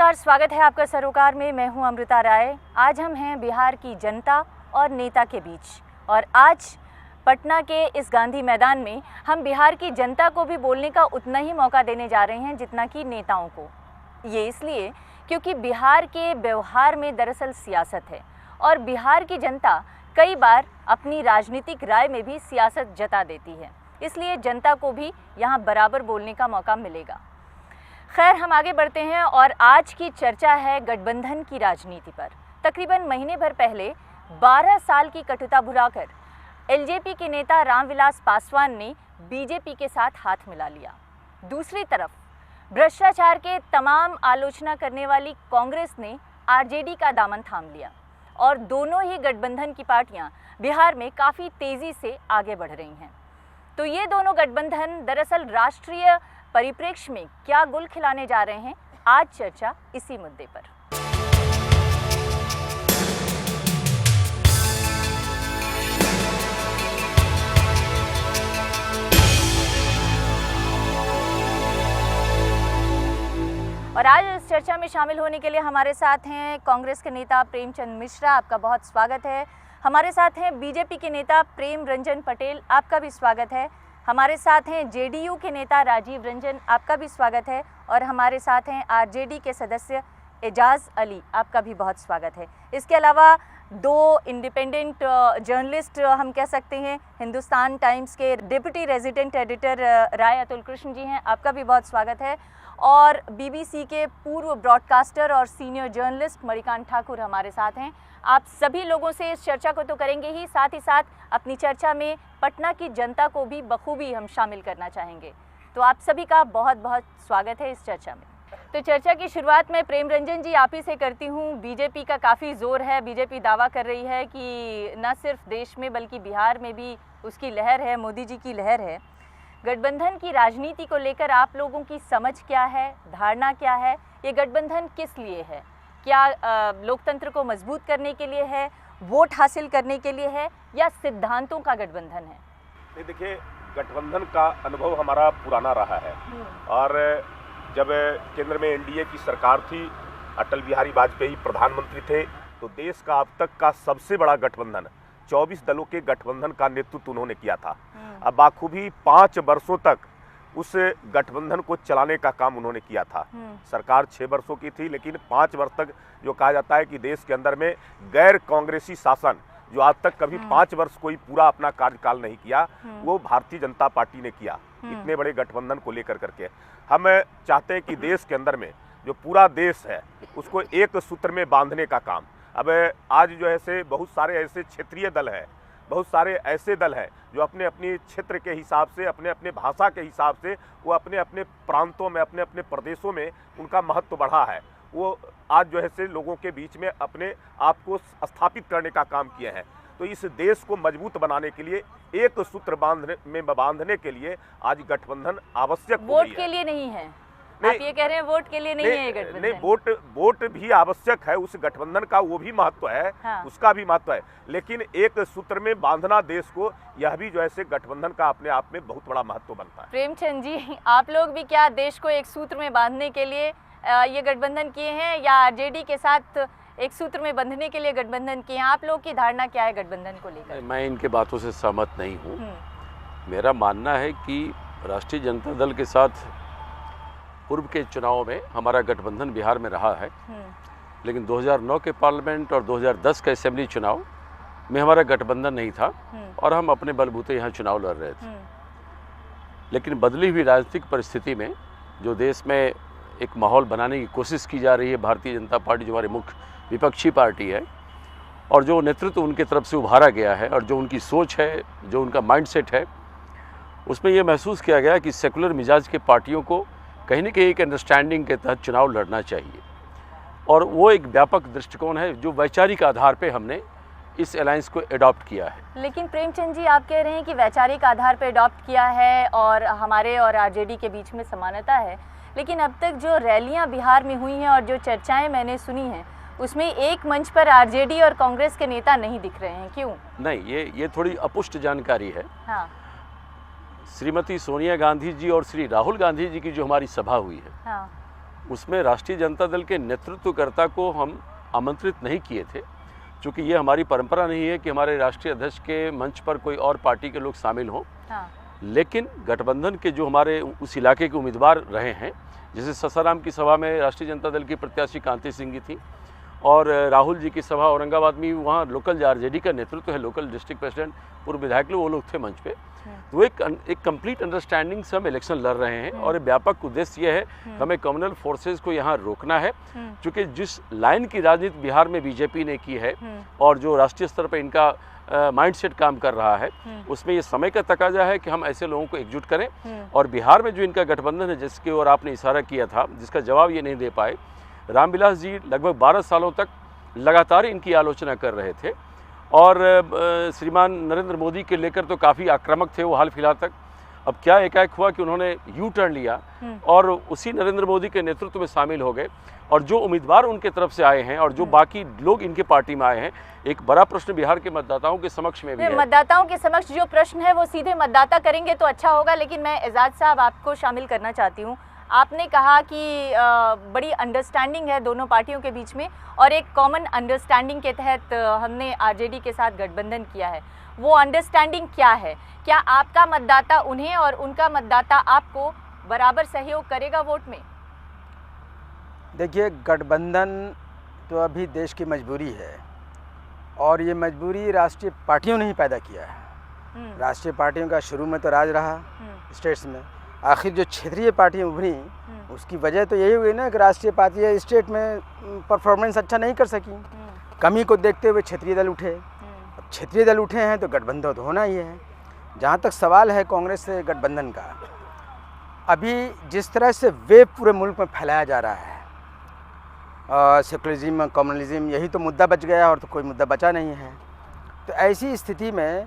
नमस्कार, स्वागत है आपका सरोकार में। मैं हूं अमृता राय। आज हम हैं बिहार की जनता और नेता के बीच और आज पटना के इस गांधी मैदान में हम बिहार की जनता को भी बोलने का उतना ही मौका देने जा रहे हैं जितना कि नेताओं को। ये इसलिए क्योंकि बिहार के व्यवहार में दरअसल सियासत है और बिहार की जनता कई बार अपनी राजनीतिक राय में भी सियासत जता देती है, इसलिए जनता को भी यहाँ बराबर बोलने का मौका मिलेगा। खैर, हम आगे बढ़ते हैं और आज की चर्चा है गठबंधन की राजनीति पर। तकरीबन महीने भर पहले 12 साल की कटुता भुलाकर एलजेपी के नेता रामविलास पासवान ने बीजेपी के साथ हाथ मिला लिया। दूसरी तरफ भ्रष्टाचार के तमाम आलोचना करने वाली कांग्रेस ने आरजेडी का दामन थाम लिया और दोनों ही गठबंधन की पार्टियां बिहार में काफ़ी तेज़ी से आगे बढ़ रही हैं। तो ये दोनों गठबंधन दरअसल राष्ट्रीय परिप्रेक्ष्य में क्या गुल खिलाने जा रहे हैं, आज चर्चा इसी मुद्दे पर। और आज इस चर्चा में शामिल होने के लिए हमारे साथ हैं कांग्रेस के नेता प्रेमचंद मिश्रा, आपका बहुत स्वागत है। हमारे साथ हैं बीजेपी के नेता प्रेम रंजन पटेल, आपका भी स्वागत है। हमारे साथ हैं जेडीयू के नेता राजीव रंजन, आपका भी स्वागत है। और हमारे साथ हैं आरजेडी के सदस्य एजाज अली, आपका भी बहुत स्वागत है। इसके अलावा दो इंडिपेंडेंट जर्नलिस्ट हम कह सकते हैं, हिंदुस्तान टाइम्स के डिप्टी रेजिडेंट एडिटर राय अतुल कृष्ण जी हैं, आपका भी बहुत स्वागत है। और बीबीसी के पूर्व ब्रॉडकास्टर और सीनियर जर्नलिस्ट मणिकांत ठाकुर हमारे साथ हैं। आप सभी लोगों से इस चर्चा को तो करेंगे ही साथ अपनी चर्चा में पटना की जनता को भी बखूबी हम शामिल करना चाहेंगे। तो आप सभी का बहुत बहुत स्वागत है इस चर्चा में। तो चर्चा की शुरुआत मैं प्रेम रंजन जी आप ही से करती हूँ। बीजेपी का काफ़ी जोर है, बीजेपी दावा कर रही है कि न सिर्फ देश में बल्कि बिहार में भी उसकी लहर है, मोदी जी की लहर है। गठबंधन की राजनीति को लेकर आप लोगों की समझ क्या है, धारणा क्या है? ये गठबंधन किस लिए है? क्या लोकतंत्र को मजबूत करने के लिए है, वोट हासिल करने के लिए है, या सिद्धांतों का गठबंधन है? नहीं, देखिए, गठबंधन का अनुभव हमारा पुराना रहा है और जब केंद्र में एनडीए की सरकार थी, अटल बिहारी वाजपेयी प्रधानमंत्री थे, तो देश का अब तक का सबसे बड़ा गठबंधन 24 दलों के गठबंधन का नेतृत्व उन्होंने किया था। अब बाखूबी 5 वर्षों तक उस गठबंधन को चलाने का काम उन्होंने किया था। सरकार 6 वर्षों की थी, लेकिन 5 वर्ष तक जो कहा जाता है कि देश के अंदर में गैर कांग्रेसी शासन जो आज तक कभी 5 वर्ष कोई पूरा अपना कार्यकाल नहीं किया, वो भारतीय जनता पार्टी ने किया इतने बड़े गठबंधन को लेकर करके। हम चाहते हैं कि देश के अंदर में जो पूरा देश है उसको एक सूत्र में बांधने का काम। अब आज जो है से बहुत सारे ऐसे क्षेत्रीय दल हैं, बहुत सारे ऐसे दल हैं जो अपने अपने क्षेत्र के हिसाब से, अपने अपने भाषा के हिसाब से, वो अपने अपने प्रांतों में, अपने अपने प्रदेशों में उनका महत्व बढ़ा है। वो आज जो है से लोगों के बीच में अपने आप को स्थापित करने का काम किए हैं। तो इस देश को मजबूत बनाने के लिए, एक सूत्र बांधने के लिए आज गठबंधन आवश्यक हो गई है। वोट के लिए नहीं है, आप ये कह रहे हैं वोट के लिए नहीं है ये गठबंधन? नहीं, वोट भी आवश्यक है, उस गठबंधन का वो भी महत्व है। हाँ। उसका भी महत्व है, लेकिन एक सूत्र में बांधना देश को, यह भी जो है गठबंधन का अपने आप में बहुत बड़ा महत्व बनता है। प्रेमचंद जी, आप लोग भी क्या देश को एक सूत्र में बांधने के लिए ये गठबंधन किए हैं, या आरजेडी के साथ एक सूत्र में बंधने के लिए गठबंधन किए हैं? आप लोग की धारणा क्या है गठबंधन को लेकर? मैं इनके बातों से सहमत नहीं हूँ। मेरा मानना है कि राष्ट्रीय जनता दल के साथ पूर्व के चुनाव में हमारा गठबंधन बिहार में रहा है, लेकिन 2009 के पार्लियामेंट और 2010 के असेंबली चुनाव में हमारा गठबंधन नहीं था और हम अपने बलबूते यहाँ चुनाव लड़ रहे थे। लेकिन बदली हुई राजनीतिक परिस्थिति में जो देश में एक माहौल बनाने की कोशिश की जा रही है, भारतीय जनता पार्टी जो हमारी मुख्य विपक्षी पार्टी है, और जो नेतृत्व उनके तरफ से उभारा गया है और जो उनकी सोच है, जो उनका माइंडसेट है, उसमें ये महसूस किया गया कि सेकुलर मिजाज के पार्टियों को कहीं न कहीं एक अंडरस्टैंडिंग के तहत चुनाव लड़ना चाहिए। और वो एक व्यापक दृष्टिकोण है जो वैचारिक आधार पे हमने इस अलायंस को अडॉप्ट किया है। लेकिन प्रेमचंद जी, आप कह रहे हैं कि वैचारिक आधार पे अडॉप्ट किया है और हमारे और आरजेडी के बीच में समानता है, लेकिन अब तक जो रैलियां बिहार में हुई हैं और जो चर्चाएं मैंने सुनी हैं, उसमें एक मंच पर आरजेडी और कांग्रेस के नेता नहीं दिख रहे हैं, क्यों? नहीं, ये थोड़ी अपुष्ट जानकारी है। हाँ। श्रीमती सोनिया गांधी जी और श्री राहुल गांधी जी की जो हमारी सभा हुई है, हाँ। उसमें राष्ट्रीय जनता दल के नेतृत्वकर्ता को हम आमंत्रित नहीं किए थे, क्योंकि ये हमारी परंपरा नहीं है कि हमारे राष्ट्रीय अध्यक्ष के मंच पर कोई और पार्टी के लोग शामिल हों। हाँ। लेकिन गठबंधन के जो हमारे उस इलाके के उम्मीदवार रहे हैं, जैसे ससाराम की सभा में राष्ट्रीय जनता दल की प्रत्याशी कांति सिंह जी थी, और राहुल जी की सभा औरंगाबाद में, वहाँ लोकल आरजेडी का नेतृत्व है, लोकल डिस्ट्रिक्ट प्रेसिडेंट, पूर्व विधायक लोग, वो लोग थे मंच पे। तो एक कंप्लीट अंडरस्टैंडिंग से हम इलेक्शन लड़ रहे हैं, और व्यापक उद्देश्य ये है हमें कम्युनल फोर्सेस को यहाँ रोकना है, क्योंकि जिस लाइन की राजनीति बिहार में बीजेपी ने की है और जो राष्ट्रीय स्तर पर इनका माइंडसेट काम कर रहा है, उसमें ये समय का तकाजा है कि हम ऐसे लोगों को एकजुट करें। और बिहार में जो इनका गठबंधन है, जिसकी ओर आपने इशारा किया था, जिसका जवाब ये नहीं दे पाए, रामविलास जी लगभग 12 सालों तक लगातार इनकी आलोचना कर रहे थे, और श्रीमान नरेंद्र मोदी के लेकर तो काफ़ी आक्रामक थे वो हाल फिलहाल तक। अब क्या एकाएक हुआ कि उन्होंने यू टर्न लिया और उसी नरेंद्र मोदी के नेतृत्व में शामिल हो गए, और जो उम्मीदवार उनके तरफ से आए हैं और जो बाकी लोग इनके पार्टी में आए हैं, एक बड़ा प्रश्न बिहार के मतदाताओं के समक्ष में भी है। मतदाताओं के समक्ष जो प्रश्न है वो सीधे मतदाता करेंगे तो अच्छा होगा, लेकिन मैं एजाज साहब आपको शामिल करना चाहती हूँ। आपने कहा कि बड़ी अंडरस्टैंडिंग है दोनों पार्टियों के बीच में, और एक कॉमन अंडरस्टैंडिंग के तहत हमने आरजेडी के साथ गठबंधन किया है। वो अंडरस्टैंडिंग क्या है? क्या आपका मतदाता उन्हें और उनका मतदाता आपको बराबर सहयोग करेगा वोट में? देखिए, गठबंधन तो अभी देश की मजबूरी है, और ये मजबूरी राष्ट्रीय पार्टियों ने ही पैदा किया है। राष्ट्रीय पार्टियों का शुरू में तो राज रहा स्टेट्स में, आखिर जो क्षेत्रीय पार्टियां उभरी उसकी वजह तो यही हुई ना कि राष्ट्रीय पार्टियां स्टेट में परफॉर्मेंस अच्छा नहीं कर सकी। कमी को देखते हुए क्षेत्रीय दल उठे। अब क्षेत्रीय दल उठे हैं तो गठबंधन तो होना ही है। जहाँ तक सवाल है कांग्रेस से गठबंधन का, अभी जिस तरह से वेव पूरे मुल्क में फैलाया जा रहा है, सेकुलरिज्म कम्युनलिज्म, यही तो मुद्दा बच गया और तो कोई मुद्दा बचा नहीं है। तो ऐसी स्थिति में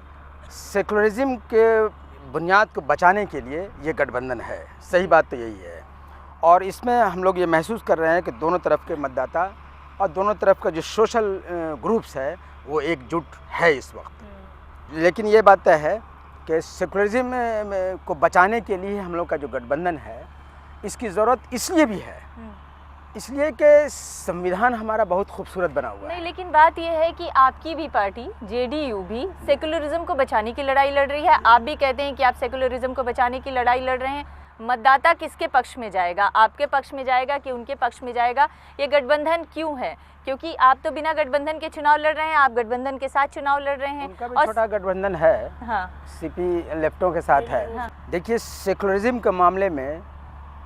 सेकुलरिज्म के बुनियाद को बचाने के लिए ये गठबंधन है। सही बात तो यही है, और इसमें हम लोग ये महसूस कर रहे हैं कि दोनों तरफ के मतदाता और दोनों तरफ का जो सोशल ग्रुप्स है वो एकजुट है इस वक्त। लेकिन ये बात तय है कि सेकुलरिज्म को बचाने के लिए हम लोग का जो गठबंधन है, इसकी ज़रूरत इसलिए भी है, इसलिए कि संविधान हमारा बहुत खूबसूरत बना हुआ है। नहीं, लेकिन बात यह है कि आपकी भी पार्टी जेडीयू भी सेकुलरिज्म को बचाने की लड़ाई लड़ रही है। आप भी कहते हैं कि आप सेकुलरिज्म को बचाने की लड़ाई लड़ रहे हैं। मतदाता किसके पक्ष में जाएगा? आपके पक्ष में जाएगा कि उनके पक्ष में जाएगा? ये गठबंधन क्यों है? क्योंकि आप तो बिना गठबंधन के चुनाव लड़ रहे हैं, आप गठबंधन के साथ चुनाव लड़ रहे हैं। उनका भी छोटा गठबंधन है। हाँ। सीपी लेफ्टों के साथ है। हाँ। देखिए, सेकुलरिज्म के मामले में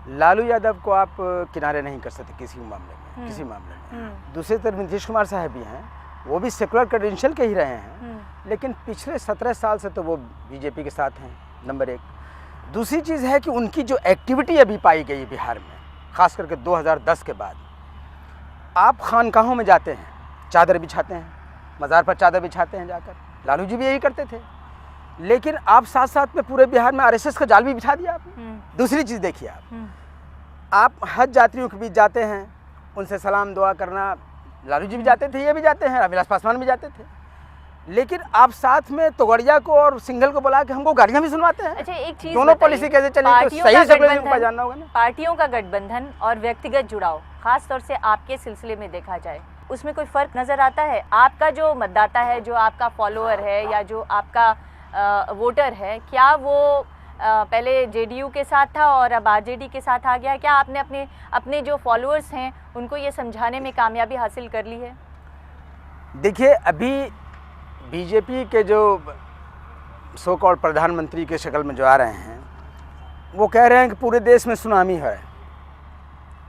लालू यादव को आप किनारे नहीं कर सकते किसी मामले में, दूसरी तरफ नीतीश कुमार साहब भी हैं, वो भी सेकुलर क्रेडेंशियल के ही रहे हैं, लेकिन पिछले 17 साल से तो वो बीजेपी के साथ हैं, नंबर एक। दूसरी चीज़ है कि उनकी जो एक्टिविटी अभी पाई गई बिहार में, ख़ास करके 2010 के बाद, आप खानकाहों में जाते हैं, चादर बिछाते हैं, मज़ार पर चादर बिछाते हैं जाकर, लालू जी भी यही करते थे। लेकिन आप साथ साथ में पूरे बिहार में आरएसएस का जाल भी बिछा दिया आपने। दूसरी चीज़ देखिए, आप हज यात्रियों के बीच जाते हैं, उनसे सलाम दुआ करना, लालू जी भी जाते थे, ये भी जाते हैं, रामविलास पासवान भी जाते थे। लेकिन आप साथ में तोगड़िया को और सिंघल को बुला के हमको गाड़ियाँ भी सुनवाते हैं। अच्छा, एक चीज़ दोनों पॉलिसी कैसे चलेगी? तो सही से जानना होगा ना। पार्टियों का गठबंधन और व्यक्तिगत जुड़ाव, खास तौर से आपके सिलसिले में देखा जाए, उसमें कोई फ़र्क नज़र आता है? आपका जो मतदाता है, जो आपका फॉलोअर है या जो आपका वोटर है, क्या वो पहले जेडीयू के साथ था और अब आरजेडी के साथ आ गया? क्या आपने अपने जो फॉलोअर्स हैं उनको ये समझाने में कामयाबी हासिल कर ली है? देखिए, अभी बीजेपी के जो सो कॉल्ड प्रधानमंत्री के शक्ल में जो आ रहे हैं, वो कह रहे हैं कि पूरे देश में सुनामी है।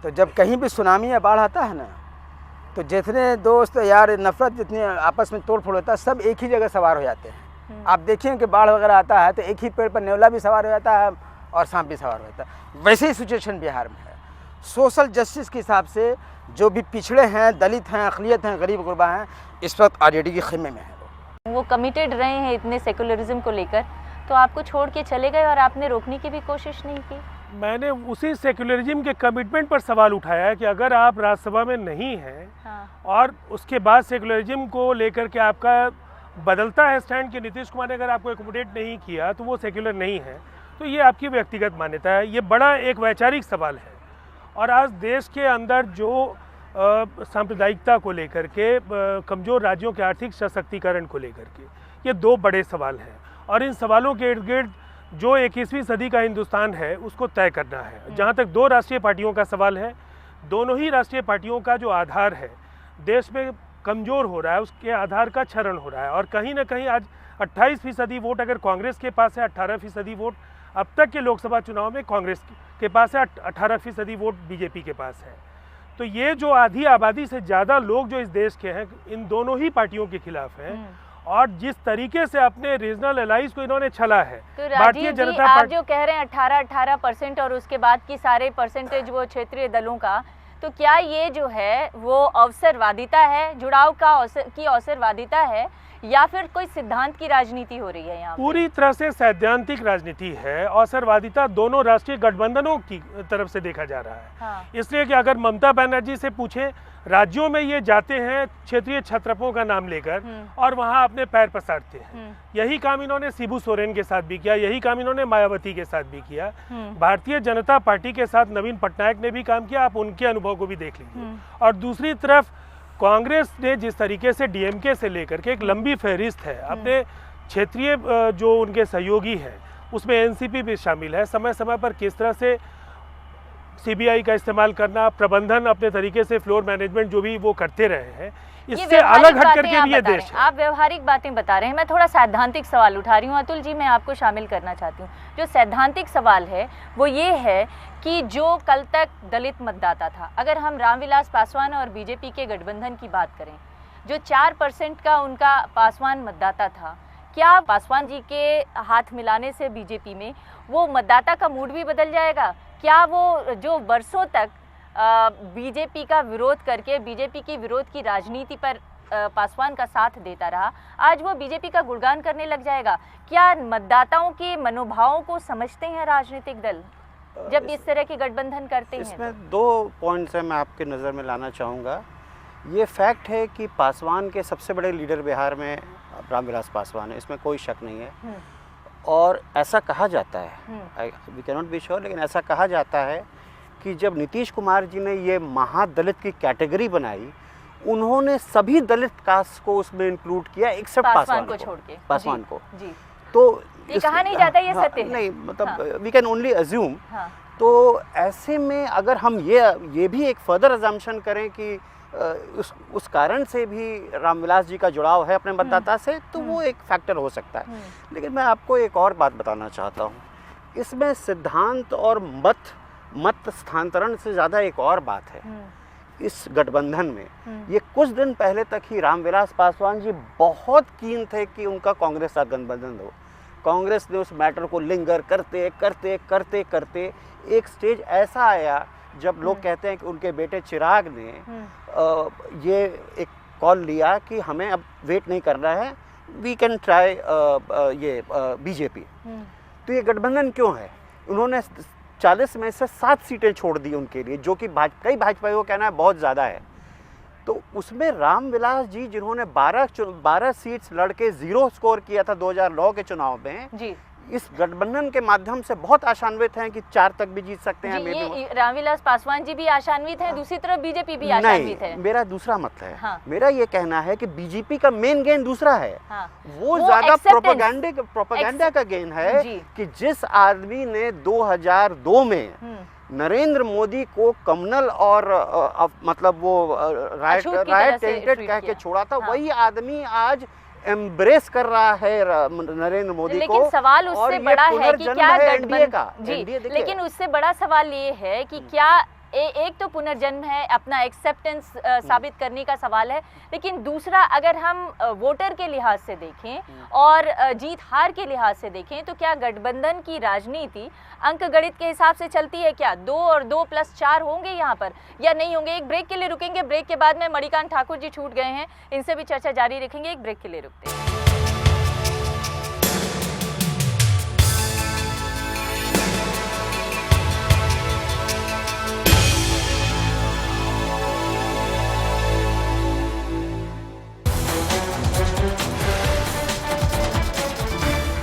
तो जब कहीं भी सुनामी या बाढ़ आता है ना, तो जितने दोस्त यार नफरत जितनी आपस में तोड़ फोड़ होता है, सब एक ही जगह सवार हो जाते हैं। आप देखिए कि बाढ़ वगैरह आता है तो एक ही पेड़ पर नेवला भी सवार हो जाता है और सांप भी सवार हो जाता है। वैसे ही सिचुएशन बिहार में है। सोशल जस्टिस के हिसाब से जो भी पिछड़े हैं, दलित हैं, अक़लियत हैं, गरीब गुरबा हैं, इस वक्त आरजेडी के खेमे में है। वो कमिटेड रहे हैं इतने सेकुलरिज्म को लेकर, तो आपको छोड़ के चले गए और आपने रोकने की भी कोशिश नहीं की? मैंने उसी सेकुलरिज्म के कमिटमेंट पर सवाल उठाया है कि अगर आप राज्यसभा में नहीं हैं, हाँ, और उसके बाद सेकुलरिज्म को लेकर के आपका बदलता है स्टैंड कि नीतीश कुमार ने अगर आपको एकोमोडेट नहीं किया तो वो सेक्युलर नहीं है, तो ये आपकी व्यक्तिगत मान्यता है। ये बड़ा एक वैचारिक सवाल है और आज देश के अंदर जो सांप्रदायिकता को लेकर के, कमज़ोर राज्यों के आर्थिक सशक्तिकरण को लेकर के, ये दो बड़े सवाल हैं। और इन सवालों के इर्द गिर्द जो 21वीं सदी का हिंदुस्तान है उसको तय करना है। जहाँ तक दो राष्ट्रीय पार्टियों का सवाल है, दोनों ही राष्ट्रीय पार्टियों का जो आधार है देश में कमज़ोर हो रहा है, उसके आधार का क्षरण हो रहा है। और कहीं ना कहीं आज 28% वोट अगर कांग्रेस के पास है, 18% वोट अब तक के लोकसभा चुनाव में कांग्रेस के पास है, 18% वोट बीजेपी के पास है। तो ये जो आधी आबादी से ज़्यादा लोग जो इस देश के हैं इन दोनों ही पार्टियों के खिलाफ हैं। और जिस तरीके से अपने रीजनल एलाइज को इन्होंने छला है, तो भारतीय जनता पार्टी, आप जो कह रहे हैं 18% और उसके बाद की सारे परसेंटेज वो क्षेत्रीय दलों का, तो क्या ये जो है वो अवसरवादिता है, जुड़ाव का अवसरवादिता है, या फिर कोई सिद्धांत की राजनीति हो रही है यहाँ? पूरी तरह से सैद्धांतिक राजनीति है। अवसरवादिता दोनों राष्ट्रीय गठबंधनों की तरफ से देखा जा रहा है। हाँ। इसलिए कि अगर ममता बनर्जी से पूछें, राज्यों में ये जाते हैं क्षेत्रीय छत्रपों का नाम लेकर और वहाँ अपने पैर पसारते हैं। यही काम इन्होंने शिबू सोरेन के साथ भी किया, यही काम इन्होंने मायावती के साथ भी किया। भारतीय जनता पार्टी के साथ नवीन पटनायक ने भी काम किया, आप उनके अनुभव को भी देख लीजिए। और दूसरी तरफ कांग्रेस ने जिस तरीके से डीएमके से लेकर के एक लंबी फहरिस्त है, अपने क्षेत्रीय जो उनके सहयोगी हैं उसमें एनसीपी भी शामिल है। समय समय पर किस तरह से सीबीआई का इस्तेमाल करना, प्रबंधन अपने तरीके से फ्लोर मैनेजमेंट जो भी वो करते रहे हैं, इससे अलग हट करके भी ये देश है। आप व्यवहारिक बातें बता रहे हैं, मैं थोड़ा सैद्धांतिक सवाल उठा रही हूँ। अतुल जी, मैं आपको शामिल करना चाहती हूँ। जो सैद्धांतिक सवाल है वो ये है कि जो कल तक दलित मतदाता था, अगर हम रामविलास पासवान और बीजेपी के गठबंधन की बात करें, जो 4% का उनका पासवान मतदाता था, क्या पासवान जी के हाथ मिलाने से बीजेपी में वो मतदाता का मूड भी बदल जाएगा? क्या वो जो वर्षों तक बीजेपी का विरोध करके बीजेपी की विरोध की राजनीति पर पासवान का साथ देता रहा, आज वो बीजेपी का गुणगान करने लग जाएगा? क्या मतदाताओं के मनोभावों को समझते हैं राजनीतिक दल जब इस तरह की गठबंधन करते हैं? इसमें दो पॉइंट्स हैं, मैं आपके नज़र में लाना चाहूँगा। ये फैक्ट है कि पासवान के सबसे बड़े लीडर बिहार में रामविलास पासवान है, इसमें कोई शक नहीं है। और ऐसा कहा जाता है, वी कैनॉट बी श्योर, लेकिन ऐसा कहा जाता है कि जब नीतीश कुमार जी ने ये महादलित की कैटेगरी बनाई, उन्होंने सभी दलित कास्ट को उसमें इंक्लूड किया एक्सेप्ट पासवान को छोड़ के, पासवान को जी। तो ये कहा नहीं जाता, ये सत्य है। नहीं, मतलब वी कैन ओनली अज्यूम। तो ऐसे में अगर हम ये भी एक फर्दर अजम्पशन करें कि उस कारण से भी रामविलास जी का जुड़ाव है अपने मतदाता से, तो वो एक फैक्टर हो सकता है। लेकिन मैं आपको एक और बात बताना चाहता हूँ, इसमें सिद्धांत और मत स्थानांतरण से ज़्यादा एक और बात है। इस गठबंधन में ये कुछ दिन पहले तक ही रामविलास पासवान जी बहुत कीन थे कि उनका कांग्रेस साथ गठबंधन हो। कांग्रेस ने उस मैटर को लिंगर करते करते करते करते एक स्टेज ऐसा आया जब लोग कहते हैं कि उनके बेटे चिराग ने ये एक कॉल लिया कि हमें अब वेट नहीं करना है, वी कैन ट्राई ये बीजेपी। तो ये गठबंधन क्यों है? उन्होंने 40 में से 7 सीटें छोड़ दी उनके लिए, जो कि कई भाजपाइयों को कहना है बहुत ज़्यादा है। तो उसमें रामविलास जी, जिन्होंने 12 सीट्स लड़के 0 स्कोर किया था 2009 के चुनाव में जी, इस गठबंधन के माध्यम से बहुत आशान्वित हैं कि 4 तक भी जीत सकते हैं। ये रामविलास पासवान जी भी आशान्वित हैं, दूसरी तरफ बीजेपी भी आशान्वित है। मेरा दूसरा मत है, मेरा ये कहना है कि बीजेपी का मेन गेन दूसरा है। वो ज्यादा प्रोपेगेंडा का गेन है कि जिस आदमी ने 2002 में नरेंद्र मोदी को कम्युनल और मतलब वो राइट टेंटेड कह के छोड़ा था, वही आदमी आज एम्ब्रेस कर रहा है नरेंद्र मोदी को। लेकिन सवाल उससे बड़ा है कि क्या गठबंधन जी, लेकिन उससे बड़ा सवाल ये है कि क्या एक तो पुनर्जन्म है, अपना एक्सेप्टेंस साबित करने का सवाल है, लेकिन दूसरा अगर हम वोटर के लिहाज से देखें और जीत हार के लिहाज से देखें तो क्या गठबंधन की राजनीति अंक गणित के हिसाब से चलती है? क्या 2 और 2 + 4 होंगे यहाँ पर या नहीं होंगे? एक ब्रेक के लिए रुकेंगे, ब्रेक के बाद में मणिकांत ठाकुर जी छूट गए हैं, इनसे भी चर्चा जारी रखेंगे। एक ब्रेक के लिए रुकते हैं।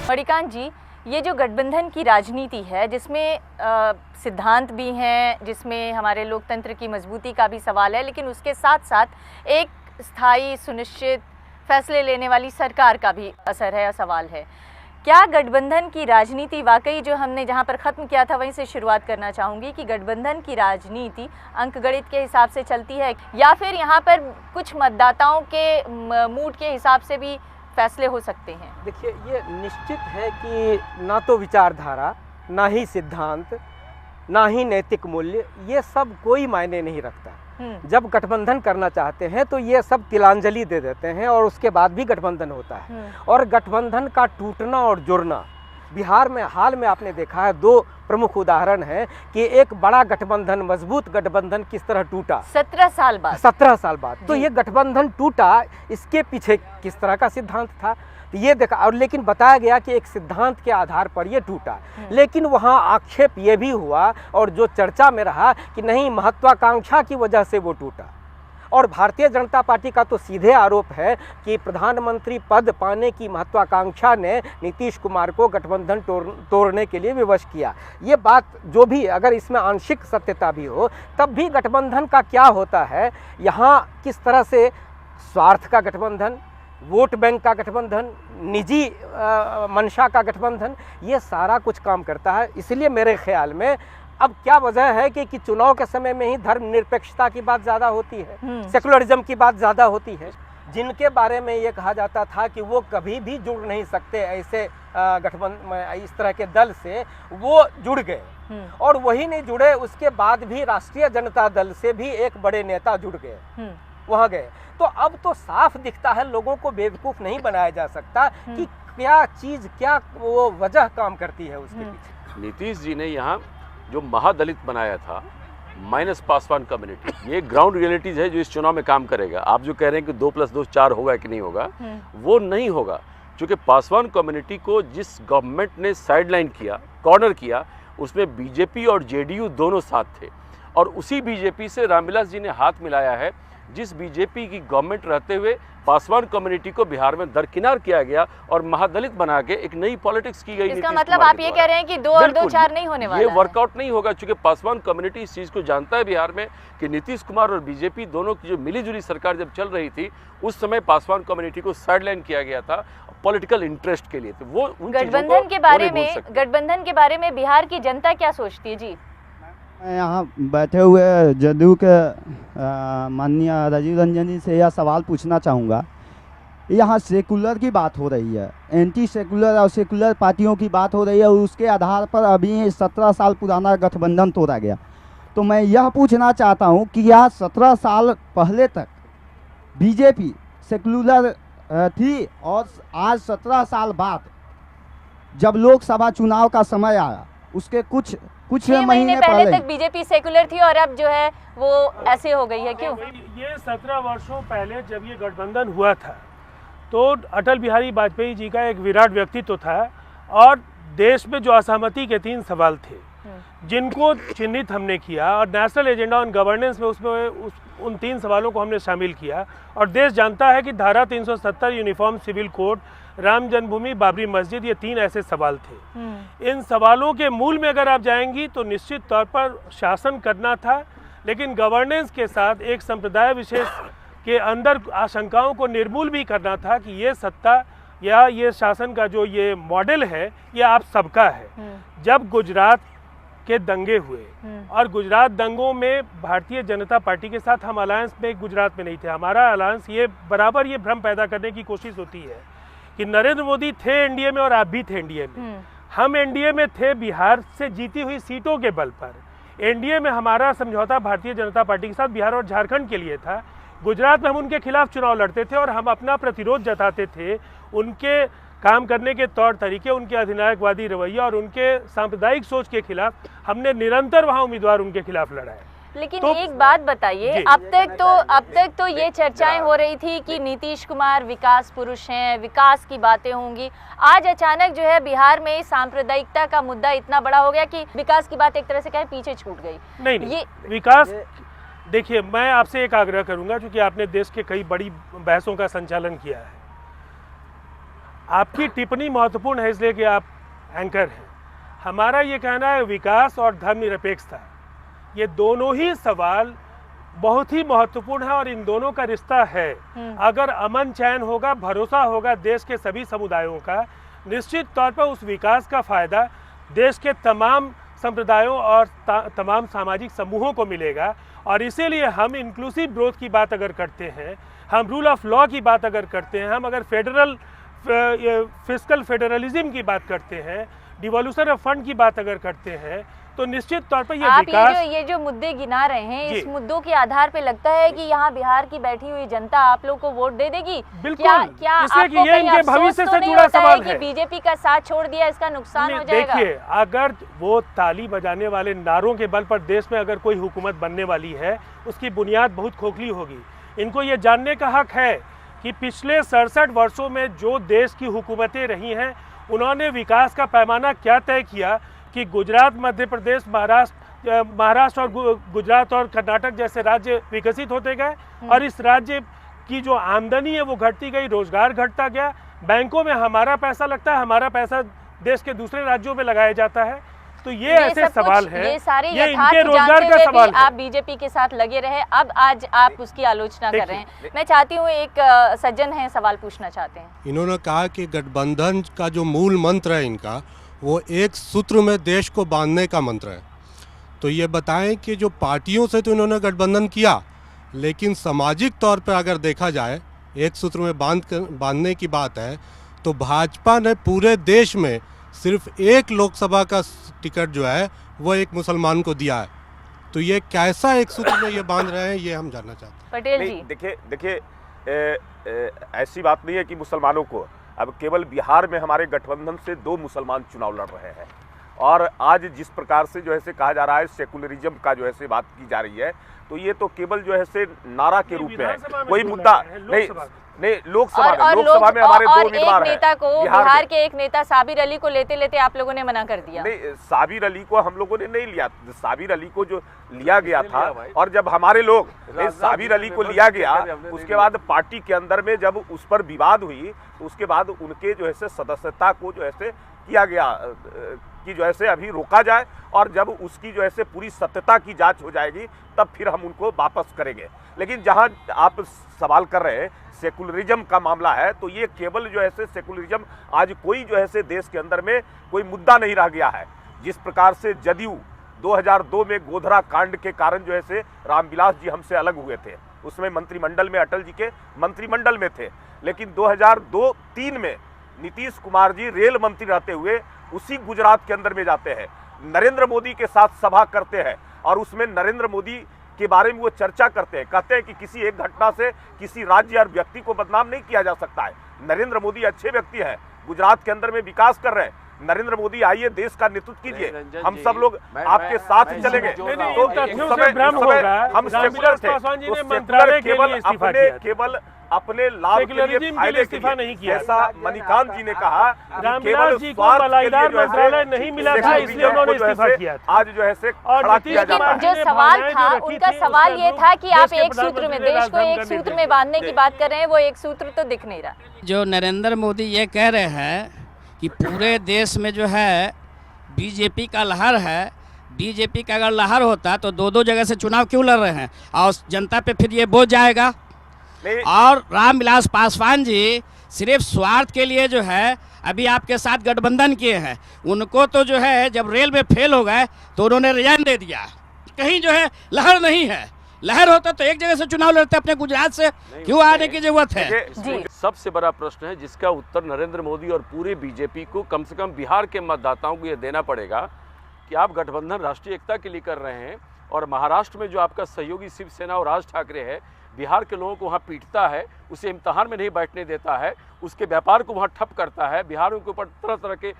मणिकांत जी, ये जो गठबंधन की राजनीति है, जिसमें सिद्धांत भी हैं, जिसमें हमारे लोकतंत्र की मजबूती का भी सवाल है, लेकिन उसके साथ साथ एक स्थायी सुनिश्चित फैसले लेने वाली सरकार का भी असर है, सवाल है। क्या गठबंधन की राजनीति वाकई, जो हमने जहां पर ख़त्म किया था वहीं से शुरुआत करना चाहूँगी, कि गठबंधन की राजनीति अंकगणित के हिसाब से चलती है, या फिर यहाँ पर कुछ मतदाताओं के मूड के हिसाब से भी फैसले हो सकते हैं? देखिए, ये निश्चित है कि ना तो विचारधारा, ना ही सिद्धांत, ना ही नैतिक मूल्य, ये सब कोई मायने नहीं रखता। जब गठबंधन करना चाहते हैं तो ये सब तिलांजलि दे देते हैं और उसके बाद भी गठबंधन होता है। और गठबंधन का टूटना और जुड़ना बिहार में हाल में आपने देखा है, 2 प्रमुख उदाहरण हैं कि एक बड़ा गठबंधन, मजबूत गठबंधन किस तरह टूटा 17 साल बाद। 17 साल बाद। तो ये गठबंधन टूटा, इसके पीछे किस तरह का सिद्धांत था तो ये देखा, और लेकिन बताया गया कि एक सिद्धांत के आधार पर ये टूटा। लेकिन वहाँ आक्षेप ये भी हुआ और जो चर्चा में रहा कि नहीं, महत्वाकांक्षा की वजह से वो टूटा। और भारतीय जनता पार्टी का तो सीधे आरोप है कि प्रधानमंत्री पद पाने की महत्वाकांक्षा ने नीतीश कुमार को गठबंधन तोड़ने के लिए विवश किया। ये बात जो भी, अगर इसमें आंशिक सत्यता भी हो, तब भी गठबंधन का क्या होता है, यहाँ किस तरह से स्वार्थ का गठबंधन, वोट बैंक का गठबंधन, निजी मंशा का गठबंधन, ये सारा कुछ काम करता है। इसलिए मेरे ख्याल में अब क्या वजह है कि चुनाव के समय में ही धर्मनिरपेक्षता की बात ज़्यादा होती है, सेकुलरिज्म की बात ज़्यादा होती है। जिनके बारे में ये कहा जाता था कि वो कभी भी जुड़ नहीं सकते ऐसे गठबंधन, इस तरह के दल से, वो जुड़ गए। और वही नहीं जुड़े, उसके बाद भी राष्ट्रीय जनता दल से भी एक बड़े नेता जुड़ गए, वहाँ गए। तो अब तो साफ दिखता है, लोगों को बेवकूफ़ नहीं बनाया जा सकता कि क्या चीज़, क्या वो वजह काम करती है उसके पीछे। नीतीश जी ने यहाँ जो महादलित बनाया था, माइनस पासवान कम्युनिटी, ये ग्राउंड रियलिटीज़ है जो इस चुनाव में काम करेगा। आप जो कह रहे हैं कि 2+2 4 होगा कि नहीं होगा, वो नहीं होगा, क्योंकि पासवान कम्युनिटी को जिस गवर्नमेंट ने साइडलाइन किया, कॉर्नर किया, उसमें बीजेपी और जेडीयू दोनों साथ थे। और उसी बीजेपी से रामविलास जी ने हाथ मिलाया है, जिस बीजेपी की गवर्नमेंट रहते हुए पासवान कम्युनिटी को बिहार में दरकिनार किया गया और महादलित बना के एक नई पॉलिटिक्स की गई। इसका मतलब आप ये कह रहे हैं कि 2 और 2 4 नहीं होने वाला ये है। वर्कआउट नहीं होगा, क्योंकि पासवान कम्युनिटी इस चीज़ को जानता है बिहार में कि नीतीश कुमार और बीजेपी दोनों की जो मिलीजुली सरकार जब चल रही थी, उस समय पासवान कम्युनिटी को साइडलाइन किया गया था पॉलिटिकल इंटरेस्ट के लिए। तो वो गठबंधन के बारे में बिहार की जनता क्या सोचती है? जी, मैं यहाँ बैठे हुए जदयू के माननीय राजीव रंजन जी से यह सवाल पूछना चाहूँगा। यहाँ सेकुलर की बात हो रही है, एंटी सेकुलर और सेकुलर पार्टियों की बात हो रही है, और उसके आधार पर अभी 17 साल पुराना गठबंधन तोड़ा गया। तो मैं यह पूछना चाहता हूँ कि यहाँ 17 साल पहले तक बीजेपी सेकुलर थी, और आज 17 साल बाद जब लोकसभा चुनाव का समय आया, उसके कुछ 6 महीने पहले तक बीजेपी सेकुलर थी और अब जो है वो ऐसे हो गई है। क्यों? ये 17 वर्षों पहले जब ये गठबंधन हुआ था तो अटल बिहारी वाजपेयी जी का एक विराट व्यक्तित्व था, और देश में जो असहमति के 3 सवाल थे जिनको चिन्हित हमने किया, और नेशनल एजेंडा ऑन गवर्नेंस में उसमें उन 3 सवालों को हमने शामिल किया। और देश जानता है कि धारा 370, यूनिफॉर्म सिविल कोड, राम जन्मभूमि, बाबरी मस्जिद, ये 3 ऐसे सवाल थे। इन सवालों के मूल में अगर आप जाएंगी तो निश्चित तौर पर शासन करना था, लेकिन गवर्नेंस के साथ एक संप्रदाय विशेष के अंदर आशंकाओं को निर्मूल भी करना था कि ये सत्ता या ये शासन का जो ये मॉडल है ये आप सबका है। जब गुजरात के दंगे हुए, और गुजरात दंगों में भारतीय जनता पार्टी के साथ हम अलायंस में गुजरात में नहीं थे, हमारा अलायंस ये बराबर ये भ्रम पैदा करने की कोशिश होती है कि नरेंद्र मोदी थे एनडीए में और आप भी थे एनडीए में। हम एनडीए में थे बिहार से जीती हुई सीटों के बल पर। एनडीए में हमारा समझौता भारतीय जनता पार्टी के साथ बिहार और झारखंड के लिए था। गुजरात में हम उनके खिलाफ चुनाव लड़ते थे और हम अपना प्रतिरोध जताते थे उनके काम करने के तौर तरीके, उनके अधिनायकवादी रवैया और उनके सांप्रदायिक सोच के खिलाफ हमने निरंतर वहाँ उम्मीदवार उनके खिलाफ लड़ा है। लेकिन तो एक बात बताइए, अब तक तो ये चर्चाएं हो रही थी कि नीतीश कुमार विकास पुरुष हैं, विकास की बातें होंगी। आज अचानक जो है बिहार में सांप्रदायिकता का मुद्दा इतना बड़ा हो गया कि विकास की बात एक तरह से कहें पीछे छूट गई। नहीं, ये विकास, देखिए मैं आपसे एक आग्रह करूंगा, क्योंकि आपने देश के कई बड़ी बहसों का संचालन किया है, आपकी टिप्पणी महत्वपूर्ण है इसलिए कि आप एंकर हैं। हमारा ये कहना है विकास और धर्मनिरपेक्षता, ये दोनों ही सवाल बहुत ही महत्वपूर्ण है और इन दोनों का रिश्ता है। अगर अमन चैन होगा, भरोसा होगा देश के सभी समुदायों का, निश्चित तौर पर उस विकास का फ़ायदा देश के तमाम संप्रदायों और तमाम सामाजिक समूहों को मिलेगा। और इसीलिए हम इंक्लूसिव ग्रोथ की बात अगर करते हैं, हम रूल ऑफ लॉ की बात अगर करते हैं, हम अगर फिस्कल फेडरलिज्म की बात करते हैं, डिवोल्यूशन ऑफ फंड की बात अगर करते हैं, तो निश्चित तौर पर आप विकास ये जो मुद्दे गिना रहे हैं, इस मुद्दों के आधार पे लगता है कि यहाँ बिहार की बैठी हुई जनता आप लोग को वोट दे देगी। बिल्कुल, क्या आपको ये इनके भविष्य से जुड़ा सवाल है कि बीजेपी का साथ छोड़ दिया इसका नुकसान हो जाएगा? देखिए, अगर वो ताली बजाने वाले नारों के बल पर देश में अगर कोई हुकूमत बनने वाली है, उसकी बुनियाद बहुत खोखली होगी। इनको ये जानने का हक है कि पिछले 67 वर्षों में जो देश की हुकूमतें रही हैं, उन्होंने विकास का पैमाना क्या तय किया कि गुजरात, मध्य प्रदेश, महाराष्ट्र और गुजरात और कर्नाटक जैसे राज्य विकसित होते गए और इस राज्य की जो आमदनी है वो घटती गई, रोजगार घटता गया, बैंकों में हमारा पैसा लगता है, हमारा पैसा देश के दूसरे राज्यों में लगाया जाता है। तो ये ऐसे सवाल है, ये सारे ये यथार्थ इनके रोजगार का सवाल है। आप बीजेपी के साथ लगे रहे, अब आज आप उसकी आलोचना कर रहे हैं। मैं चाहती हूँ, एक सज्जन है सवाल पूछना चाहते हैं। इन्होंने कहा कि गठबंधन का जो मूल मंत्र है इनका, वो एक सूत्र में देश को बांधने का मंत्र है। तो ये बताएं कि जो पार्टियों से तो इन्होंने गठबंधन किया, लेकिन सामाजिक तौर पर अगर देखा जाए, एक सूत्र में बांधने की बात है, तो भाजपा ने पूरे देश में सिर्फ एक लोकसभा का टिकट जो है वो एक मुसलमान को दिया है। तो ये कैसा एक सूत्र में ये बांध रहे हैं, ये हम जानना चाहते हैं। पटेल जी, देखिए ऐसी बात नहीं है कि मुसलमानों को, अब केवल बिहार में हमारे गठबंधन से 2 मुसलमान चुनाव लड़ रहे हैं और आज जिस प्रकार से जो है से कहा जा रहा है सेकुलरिज्म का जो है से बात की जा रही है, तो ये तो केवल जो है से नारा के रूप में है, कोई मुद्दा नहीं। लोकसभा में हमारे 2 उम्मीदवार हैं। नेता को बिहार के एक नेता साबिर अली को लेते लेते आप लोगों ने मना कर दिया। नहीं, साबिर अली को हम लोगों ने नहीं लिया। साबिर अली को जो लिया गया था, और जब हमारे लोग साबिर अली को लिया गया, उसके बाद पार्टी के अंदर में जब उस पर विवाद हुई, तो उसके बाद उनके जो है से सदस्यता को जो है से किया गया कि जो ऐसे अभी रोका जाए और जब उसकी जो ऐसे पूरी सत्यता की जांच हो जाएगी तब फिर हम उनको वापस करेंगे। लेकिन जहां आप सवाल कर रहे हैं सेकुलरिज्म का मामला है, तो ये केवल जो है सेकुलरिज्म आज कोई जो है देश के अंदर में कोई मुद्दा नहीं रह गया है। जिस प्रकार से जदयू 2002 में गोधरा कांड के कारण जो है रामविलास जी हमसे अलग हुए थे, उसमें मंत्रिमंडल में अटल जी के मंत्रिमंडल में थे, लेकिन 2002-3 में नीतीश कुमार जी रेल मंत्री रहते हुए उसी गुजरात के अंदर में जाते हैं, नरेंद्र मोदी के साथ सभा करते हैं और उसमें नरेंद्र मोदी के बारे में वो चर्चा करते हैं, कहते हैं कि किसी एक घटना से किसी राज्य और व्यक्ति को बदनाम नहीं किया जा सकता है। नरेंद्र मोदी अच्छे व्यक्ति हैं, गुजरात के अंदर में विकास कर रहे हैं। नरेंद्र मोदी आइए देश का नेतृत्व कीजिए, हम सब लोग आपके साथ चलेंगे। तो हम सेकुलर थे, केवल अपने लाभ के लिए फायदे के लिए, ऐसा मणिकांत जी ने कहा, रामविलास जी को मलाईदार मंत्रालय नहीं मिला था इसलिए उन्होंने इस्तीफा किया था। आज जो है से खड़ा किया जाता है। जो सवाल था उनका सवाल ये था कि आप एक सूत्र में, देश को एक सूत्र में बांधने की बात कर रहे हैं, वो एक सूत्र तो दिख नहीं रहा। जो नरेंद्र मोदी ये कह रहे हैं कि पूरे देश में जो है बीजेपी का लहर है, बीजेपी का अगर लहर होता तो 2-2 जगह से चुनाव क्यों लड़ रहे हैं, और जनता पे फिर ये बोझ जाएगा। और रामविलास पासवान जी सिर्फ स्वार्थ के लिए जो है अभी आपके साथ गठबंधन किए हैं, उनको तो जो है जब रेल में फेल हो गए तो उन्होंने रिजाइन दे दिया। कहीं जो है लहर नहीं है, लहर होता तो एक जगह से चुनाव लड़ते, अपने गुजरात से क्यों आने की जरूरत है। सबसे बड़ा प्रश्न है जिसका उत्तर नरेंद्र मोदी और पूरे बीजेपी को, कम से कम बिहार के मतदाताओं को ये देना पड़ेगा कि आप गठबंधन राष्ट्रीय एकता के लिए कर रहे हैं और महाराष्ट्र में जो आपका सहयोगी शिवसेना और राज ठाकरे है, बिहार के लोगों को वहाँ पीटता है, उसे इम्तिहान में नहीं बैठने देता है, उसके व्यापार को वहाँ ठप करता है, बिहारियों के ऊपर तरह तरह के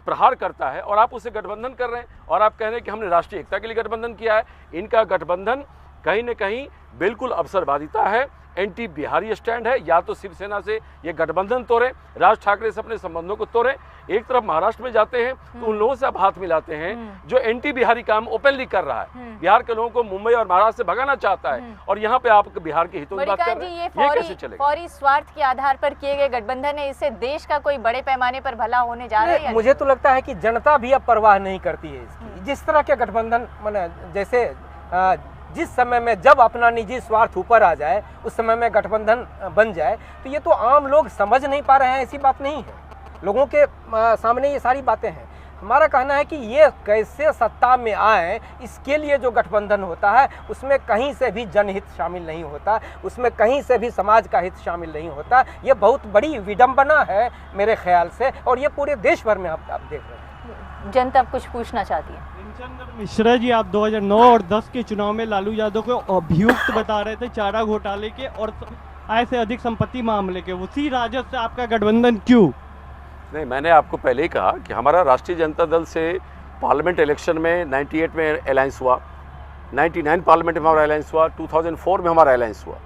प्रहार करता है, और आप उसे गठबंधन कर रहे हैं और आप कह रहे हैं कि हमने राष्ट्रीय एकता के लिए गठबंधन किया है। इनका गठबंधन कहीं न कहीं बिल्कुल अवसरवादिता है, एंटी बिहारी स्टैंड है, या तो शिवसेना से ये गठबंधन तोड़े, राज ठाकरे से अपने संबंधों को तोड़े। एक तरफ महाराष्ट्र में जाते हैं तो उन लोगों से आप हाथ मिलाते हैं जो एंटी बिहारी काम ओपनली कर रहा है, बिहार के लोगों को मुंबई और महाराष्ट्र से भगाना चाहता है, और यहाँ पे आप बिहार के हितों की बात कर रहे हैं। ये कैसे चलेगा? फौरी स्वार्थ के आधार पर किए गए गठबंधन है, इससे देश का कोई बड़े पैमाने पर भला होने जा रहा है? मुझे तो लगता है कि जनता भी अब परवाह नहीं करती है इसकी। जिस तरह के गठबंधन माने जैसे जिस समय में जब अपना निजी स्वार्थ ऊपर आ जाए उस समय में गठबंधन बन जाए, तो ये तो आम लोग समझ नहीं पा रहे हैं, ऐसी बात नहीं है। लोगों के सामने ये सारी बातें हैं। हमारा कहना है कि ये कैसे सत्ता में आए, इसके लिए जो गठबंधन होता है उसमें कहीं से भी जनहित शामिल नहीं होता, उसमें कहीं से भी समाज का हित शामिल नहीं होता। ये बहुत बड़ी विडंबना है मेरे ख्याल से, और ये पूरे देश भर में आप देख रहे हैं। जनता कुछ पूछना चाहती है। मिश्रा जी, आप 2009 और 10 के चुनाव में लालू यादव को अभियुक्त बता रहे थे चारा घोटाले के और आय से अधिक संपत्ति मामले के, उसी राजद से आपका गठबंधन क्यों? नहीं, मैंने आपको पहले ही कहा कि हमारा राष्ट्रीय जनता दल से पार्लियामेंट इलेक्शन में 98 में अलायंस हुआ, 99 पार्लियामेंट में हमारा अलायंस हुआ, 2004 में हमारा अलायंस हुआ,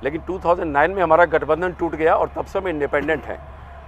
लेकिन 2009 में हमारा गठबंधन टूट गया और तब से हम इंडिपेंडेंट हैं।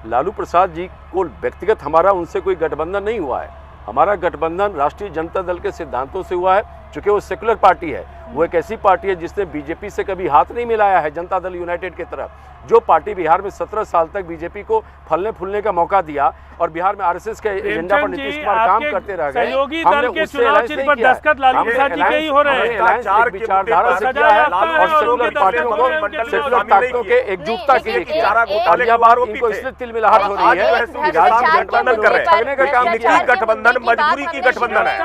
लालू प्रसाद जी को व्यक्तिगत हमारा उनसे कोई गठबंधन नहीं हुआ है। हमारा गठबंधन राष्ट्रीय जनता दल के सिद्धांतों से हुआ है, चूँकि वो सेकुलर पार्टी है। वो एक ऐसी पार्टी है जिसने बीजेपी से कभी हाथ नहीं मिलाया है, जनता दल यूनाइटेड की तरफ। जो पार्टी बिहार में 17 साल तक बीजेपी को फलने फूलने का मौका दिया और बिहार में आरएसएस के एजेंडा पर नीतीश कुमार काम करते रह गए। सहयोगी दल के चुनाव चिन्ह पर दस्तखत लालू प्रसाद जी के ही हो रहे हैं। विचारधारा से किया है और सेकुलर पार्टियों को, सेकुलर ताकतों के एकजुटता के लिए किया। और यह बात इनको इसलिए तिलमिलाहट हो रही है कि राज्य गठबंधन कर रहे हैं, ठगने का काम किया। गठबंधन मजबूरी की गठबंधन है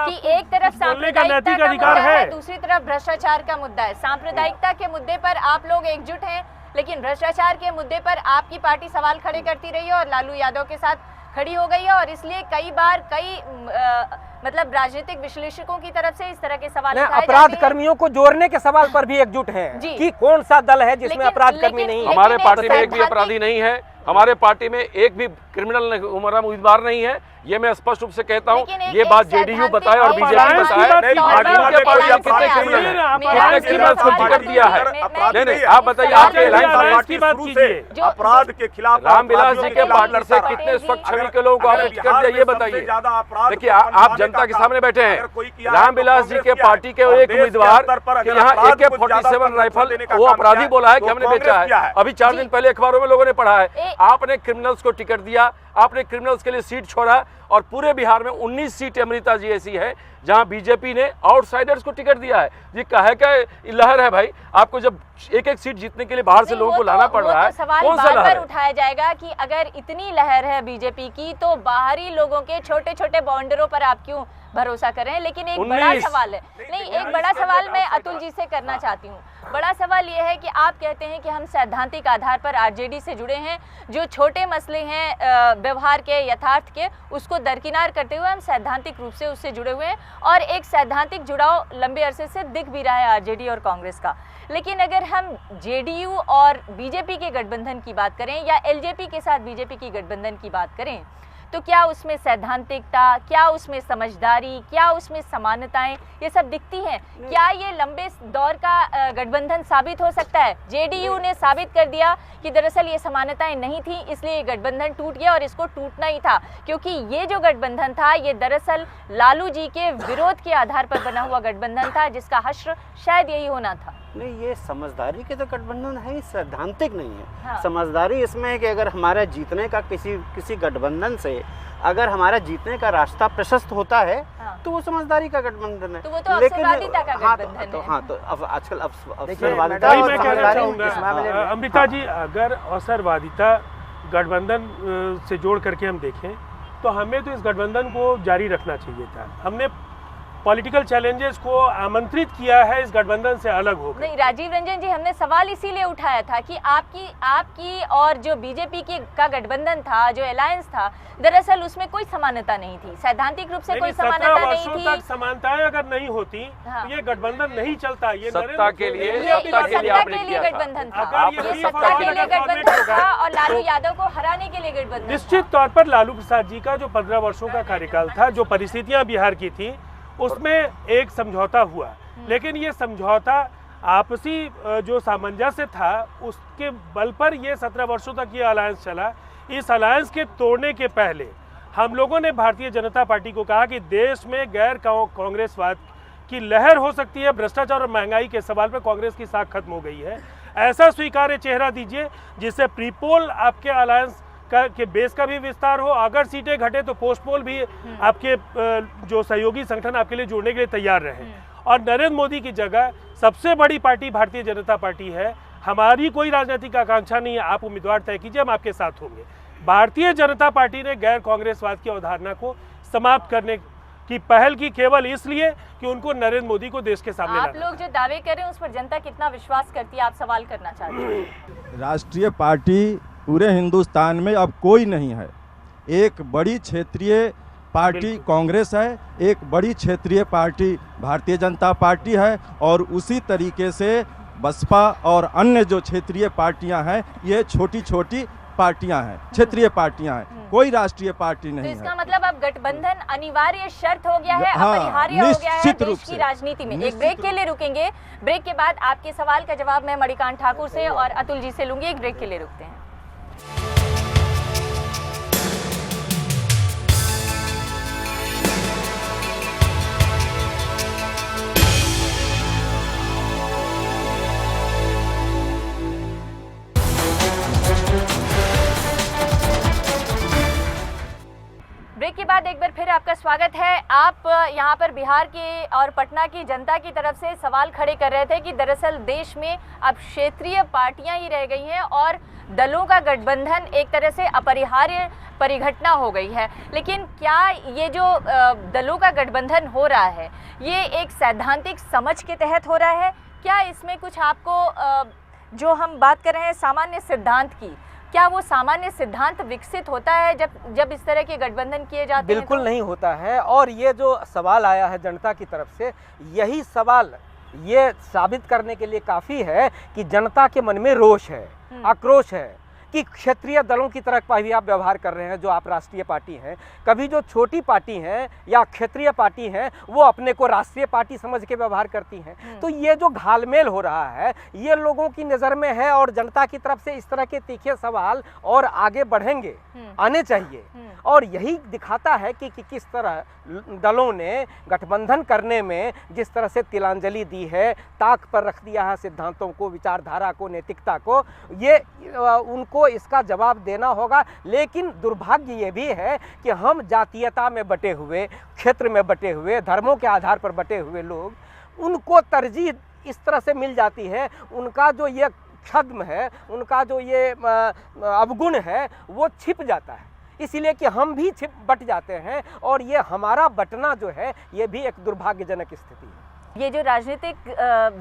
कि एक तरफ सांप्रदायिकता का मुद्दा है, दूसरी तरफ भ्रष्टाचार का मुद्दा है। सांप्रदायिकता के मुद्दे पर आप लोग एकजुट हैं, लेकिन भ्रष्टाचार के मुद्दे पर आपकी पार्टी सवाल खड़े करती रही है और लालू यादव के साथ खड़ी हो गई है, और इसलिए कई बार मतलब राजनीतिक विश्लेषकों की तरफ से इस तरह के सवाल उठाए अपराध कर्मियों को जोड़ने के सवाल पर भी एकजुट हैं कि कौन सा दल है जिसमें अपराध कर्मी नहीं है। हमारे पार्टी में एक भी अपराधी नहीं है, हमारे पार्टी में एक भी क्रिमिनल उम्मीदवार नहीं है। ये मैं स्पष्ट रूप से कहता हूँ। ये बात जेडीयू बताए और बीजेपी बताए, कितने क्रिमिनल्स को टिकट दिया है? नहीं, आप बताइए, आपके अपराध के खिलाफ रामविलास जी के पार्टी से कितने स्वच्छ छवि के लोगों को आपने टिकट दिया, ये बताइए। देखिए, आप जनता के सामने बैठे हैं। रामविलास जी के पार्टी के एक उम्मीदवार के यहाँ AK-47 राइफल वो अपराधी बोला है कि हमने बेचा है। अभी 4 दिन पहले अखबारों में लोगों ने पढ़ा है, आपने क्रिमिनल्स को टिकट दिया, आपने क्रिमिनल्स के लिए सीट छोड़ा, और पूरे बिहार में 19 सीट अमृता जी ऐसी है जहां बीजेपी ने आउटसाइडर्स को टिकट दिया है। ये कहे का लहर है भाई, आपको जब एक एक सीट जीतने के लिए बाहर से लोगों को लाना पड़ रहा है। सवाल बार-बार उठाया जाएगा कि अगर इतनी लहर है बीजेपी की, तो बाहरी लोगों के छोटे छोटे बाउंडरों पर आप क्यों भरोसा करें? लेकिन एक बड़ा सवाल है, नहीं, एक बड़ा सवाल मैं अतुल जी से करना चाहती हूँ। बड़ा सवाल यह है कि आप कहते हैं कि हम सैद्धांतिक आधार पर आरजेडी से जुड़े हैं, जो छोटे मसले हैं व्यवहार के, यथार्थ के, उसको दरकिनार करते हुए हम सैद्धांतिक रूप से उससे जुड़े हुए हैं, और एक सैद्धांतिक जुड़ाव लंबे अरसे से दिख भी रहा है आरजेडी और कांग्रेस का। लेकिन अगर हम जेडीयू और बीजेपी के गठबंधन की बात करें या एलजेपी के साथ बीजेपी की गठबंधन की बात करें, तो क्या उसमें सैद्धांतिकता, क्या उसमें समझदारी, क्या उसमें समानताएं, ये सब दिखती हैं? क्या ये लंबे दौर का गठबंधन साबित हो सकता है? जेडीयू ने साबित कर दिया कि दरअसल ये समानताएं नहीं थी, इसलिए ये गठबंधन टूट गया, और इसको टूटना ही था, क्योंकि ये जो गठबंधन था ये दरअसल लालू जी के विरोध के आधार पर बना हुआ गठबंधन था, जिसका हश्र शायद यही होना था। नहीं, ये समझदारी के तो गठबंधन है ही, सैद्धांतिक नहीं है। हाँ। समझदारी इसमें है कि अगर हमारा जीतने का किसी गठबंधन से अगर हमारा जीतने का रास्ता प्रशस्त होता है, हाँ, तो वो समझदारी का गठबंधन है। तो वो तो अवसरवादिता का गठबंधन है। हाँ, तो अब आजकल अवसरवादिता। अमृता जी, अगर अवसरवादिता गठबंधन से जोड़ करके हम देखें तो हमें तो इस गठबंधन को जारी रखना चाहिए था। हमने पॉलिटिकल चैलेंजेस को आमंत्रित किया है इस गठबंधन से अलग होकर। नहीं, राजीव रंजन जी, हमने सवाल इसीलिए उठाया था कि आपकी और जो बीजेपी का गठबंधन था, जो अलायंस था, दरअसल उसमें कोई समानता नहीं थी, सैद्धांतिक रूप से कोई समानता नहीं थी। तक समानताएं अगर नहीं होती, हाँ, तो ये गठबंधन नहीं चलता। ये सत्ता के लिए गठबंधन था, ये सत्ता के लिए गठबंधन था, और लालू यादव को हराने के लिए गठबंधन। निश्चित तौर पर लालू प्रसाद जी का जो 15 वर्षों का कार्यकाल था, जो परिस्थितियां बिहार की थी, उसमें एक समझौता हुआ, लेकिन ये समझौता आपसी जो सामंजस्य था उसके बल पर ये 17 वर्षों तक ये अलायंस चला। इस अलायंस के तोड़ने के पहले हम लोगों ने भारतीय जनता पार्टी को कहा कि देश में गैर कांग्रेसवाद की लहर हो सकती है, भ्रष्टाचार और महंगाई के सवाल पर कांग्रेस की साख खत्म हो गई है। ऐसा स्वीकार्य चेहरा दीजिए जिससे प्रीपोल आपके अलायंस के बेस का भी विस्तार हो, अगर सीटें घटे तो पोस्ट पोल भी आपके जो सहयोगी संगठन आपके लिए जोड़ने के लिए तैयार रहे। और नरेंद्र मोदी की जगह सबसे बड़ी पार्टी भारतीय जनता पार्टी है। हमारी कोई राजनीतिक आकांक्षा नहीं है, आप उम्मीदवार तय कीजिए, हम आपके साथ होंगे। भारतीय जनता पार्टी ने गैर कांग्रेसवाद की अवधारणा को समाप्त करने की पहल की, केवल इसलिए कि उनको नरेंद्र मोदी को देश के सामने आप लोग जो दावे कर रहे हैं उस पर जनता कितना विश्वास करती है, आप सवाल करना चाहते हैं? राष्ट्रीय पार्टी पूरे हिंदुस्तान में अब कोई नहीं है। एक बड़ी क्षेत्रीय पार्टी कांग्रेस है, एक बड़ी क्षेत्रीय पार्टी भारतीय जनता पार्टी है, और उसी तरीके से बसपा और अन्य जो क्षेत्रीय पार्टियां हैं ये छोटी छोटी पार्टियां हैं, क्षेत्रीय पार्टियां हैं, कोई राष्ट्रीय पार्टी नहीं है। तो इसका मतलब अब गठबंधन अनिवार्य शर्त हो गया है, अपरिहार्य हो गया है देश की राजनीति में। एक ब्रेक के लिए रुकेंगे, ब्रेक के बाद आपके सवाल का जवाब मैं मणिकांत ठाकुर से और अतुल जी से लूंगी। एक ब्रेक के लिए रुकते हैं। ब्रेक के बाद एक बार फिर आपका स्वागत है। आप यहाँ पर बिहार की और पटना की जनता की तरफ से सवाल खड़े कर रहे थे कि दरअसल देश में अब क्षेत्रीय पार्टियां ही रह गई हैं और दलों का गठबंधन एक तरह से अपरिहार्य परिघटना हो गई है। लेकिन क्या ये जो दलों का गठबंधन हो रहा है ये एक सैद्धांतिक समझ के तहत हो रहा है? क्या इसमें कुछ आपको जो हम बात कर रहे हैं सामान्य सिद्धांत की, क्या वो सामान्य सिद्धांत विकसित होता है जब इस तरह के गठबंधन किए जाते हैं? बिल्कुल नहीं होता है। और ये जो सवाल आया है जनता की तरफ से, यही सवाल ये साबित करने के लिए काफ़ी है कि जनता के मन में रोष है, आक्रोश है कि क्षेत्रीय दलों की तरह भी आप व्यवहार कर रहे हैं। जो आप राष्ट्रीय पार्टी हैं, कभी जो छोटी पार्टी हैं या क्षेत्रीय पार्टी हैं वो अपने को राष्ट्रीय पार्टी समझ के व्यवहार करती हैं। तो ये जो घालमेल हो रहा है ये लोगों की नज़र में है और जनता की तरफ से इस तरह के तीखे सवाल और आगे बढ़ेंगे, आने चाहिए। और यही दिखाता है कि किस तरह दलों ने गठबंधन करने में जिस तरह से तिलांजलि दी है, ताक पर रख दिया है सिद्धांतों को, विचारधारा को, नैतिकता को, ये उनको इसका जवाब देना होगा। लेकिन दुर्भाग्य ये भी है कि हम जातीयता में बटे हुए, क्षेत्र में बटे हुए, धर्मों के आधार पर बटे हुए लोग, उनको तरजीह इस तरह से मिल जाती है, उनका जो ये छद्म है, उनका जो ये अवगुण है वो छिप जाता है, इसलिए कि हम भी बट जाते हैं। और ये हमारा बटना जो है ये भी एक दुर्भाग्यजनक स्थिति है। ये जो राजनीतिक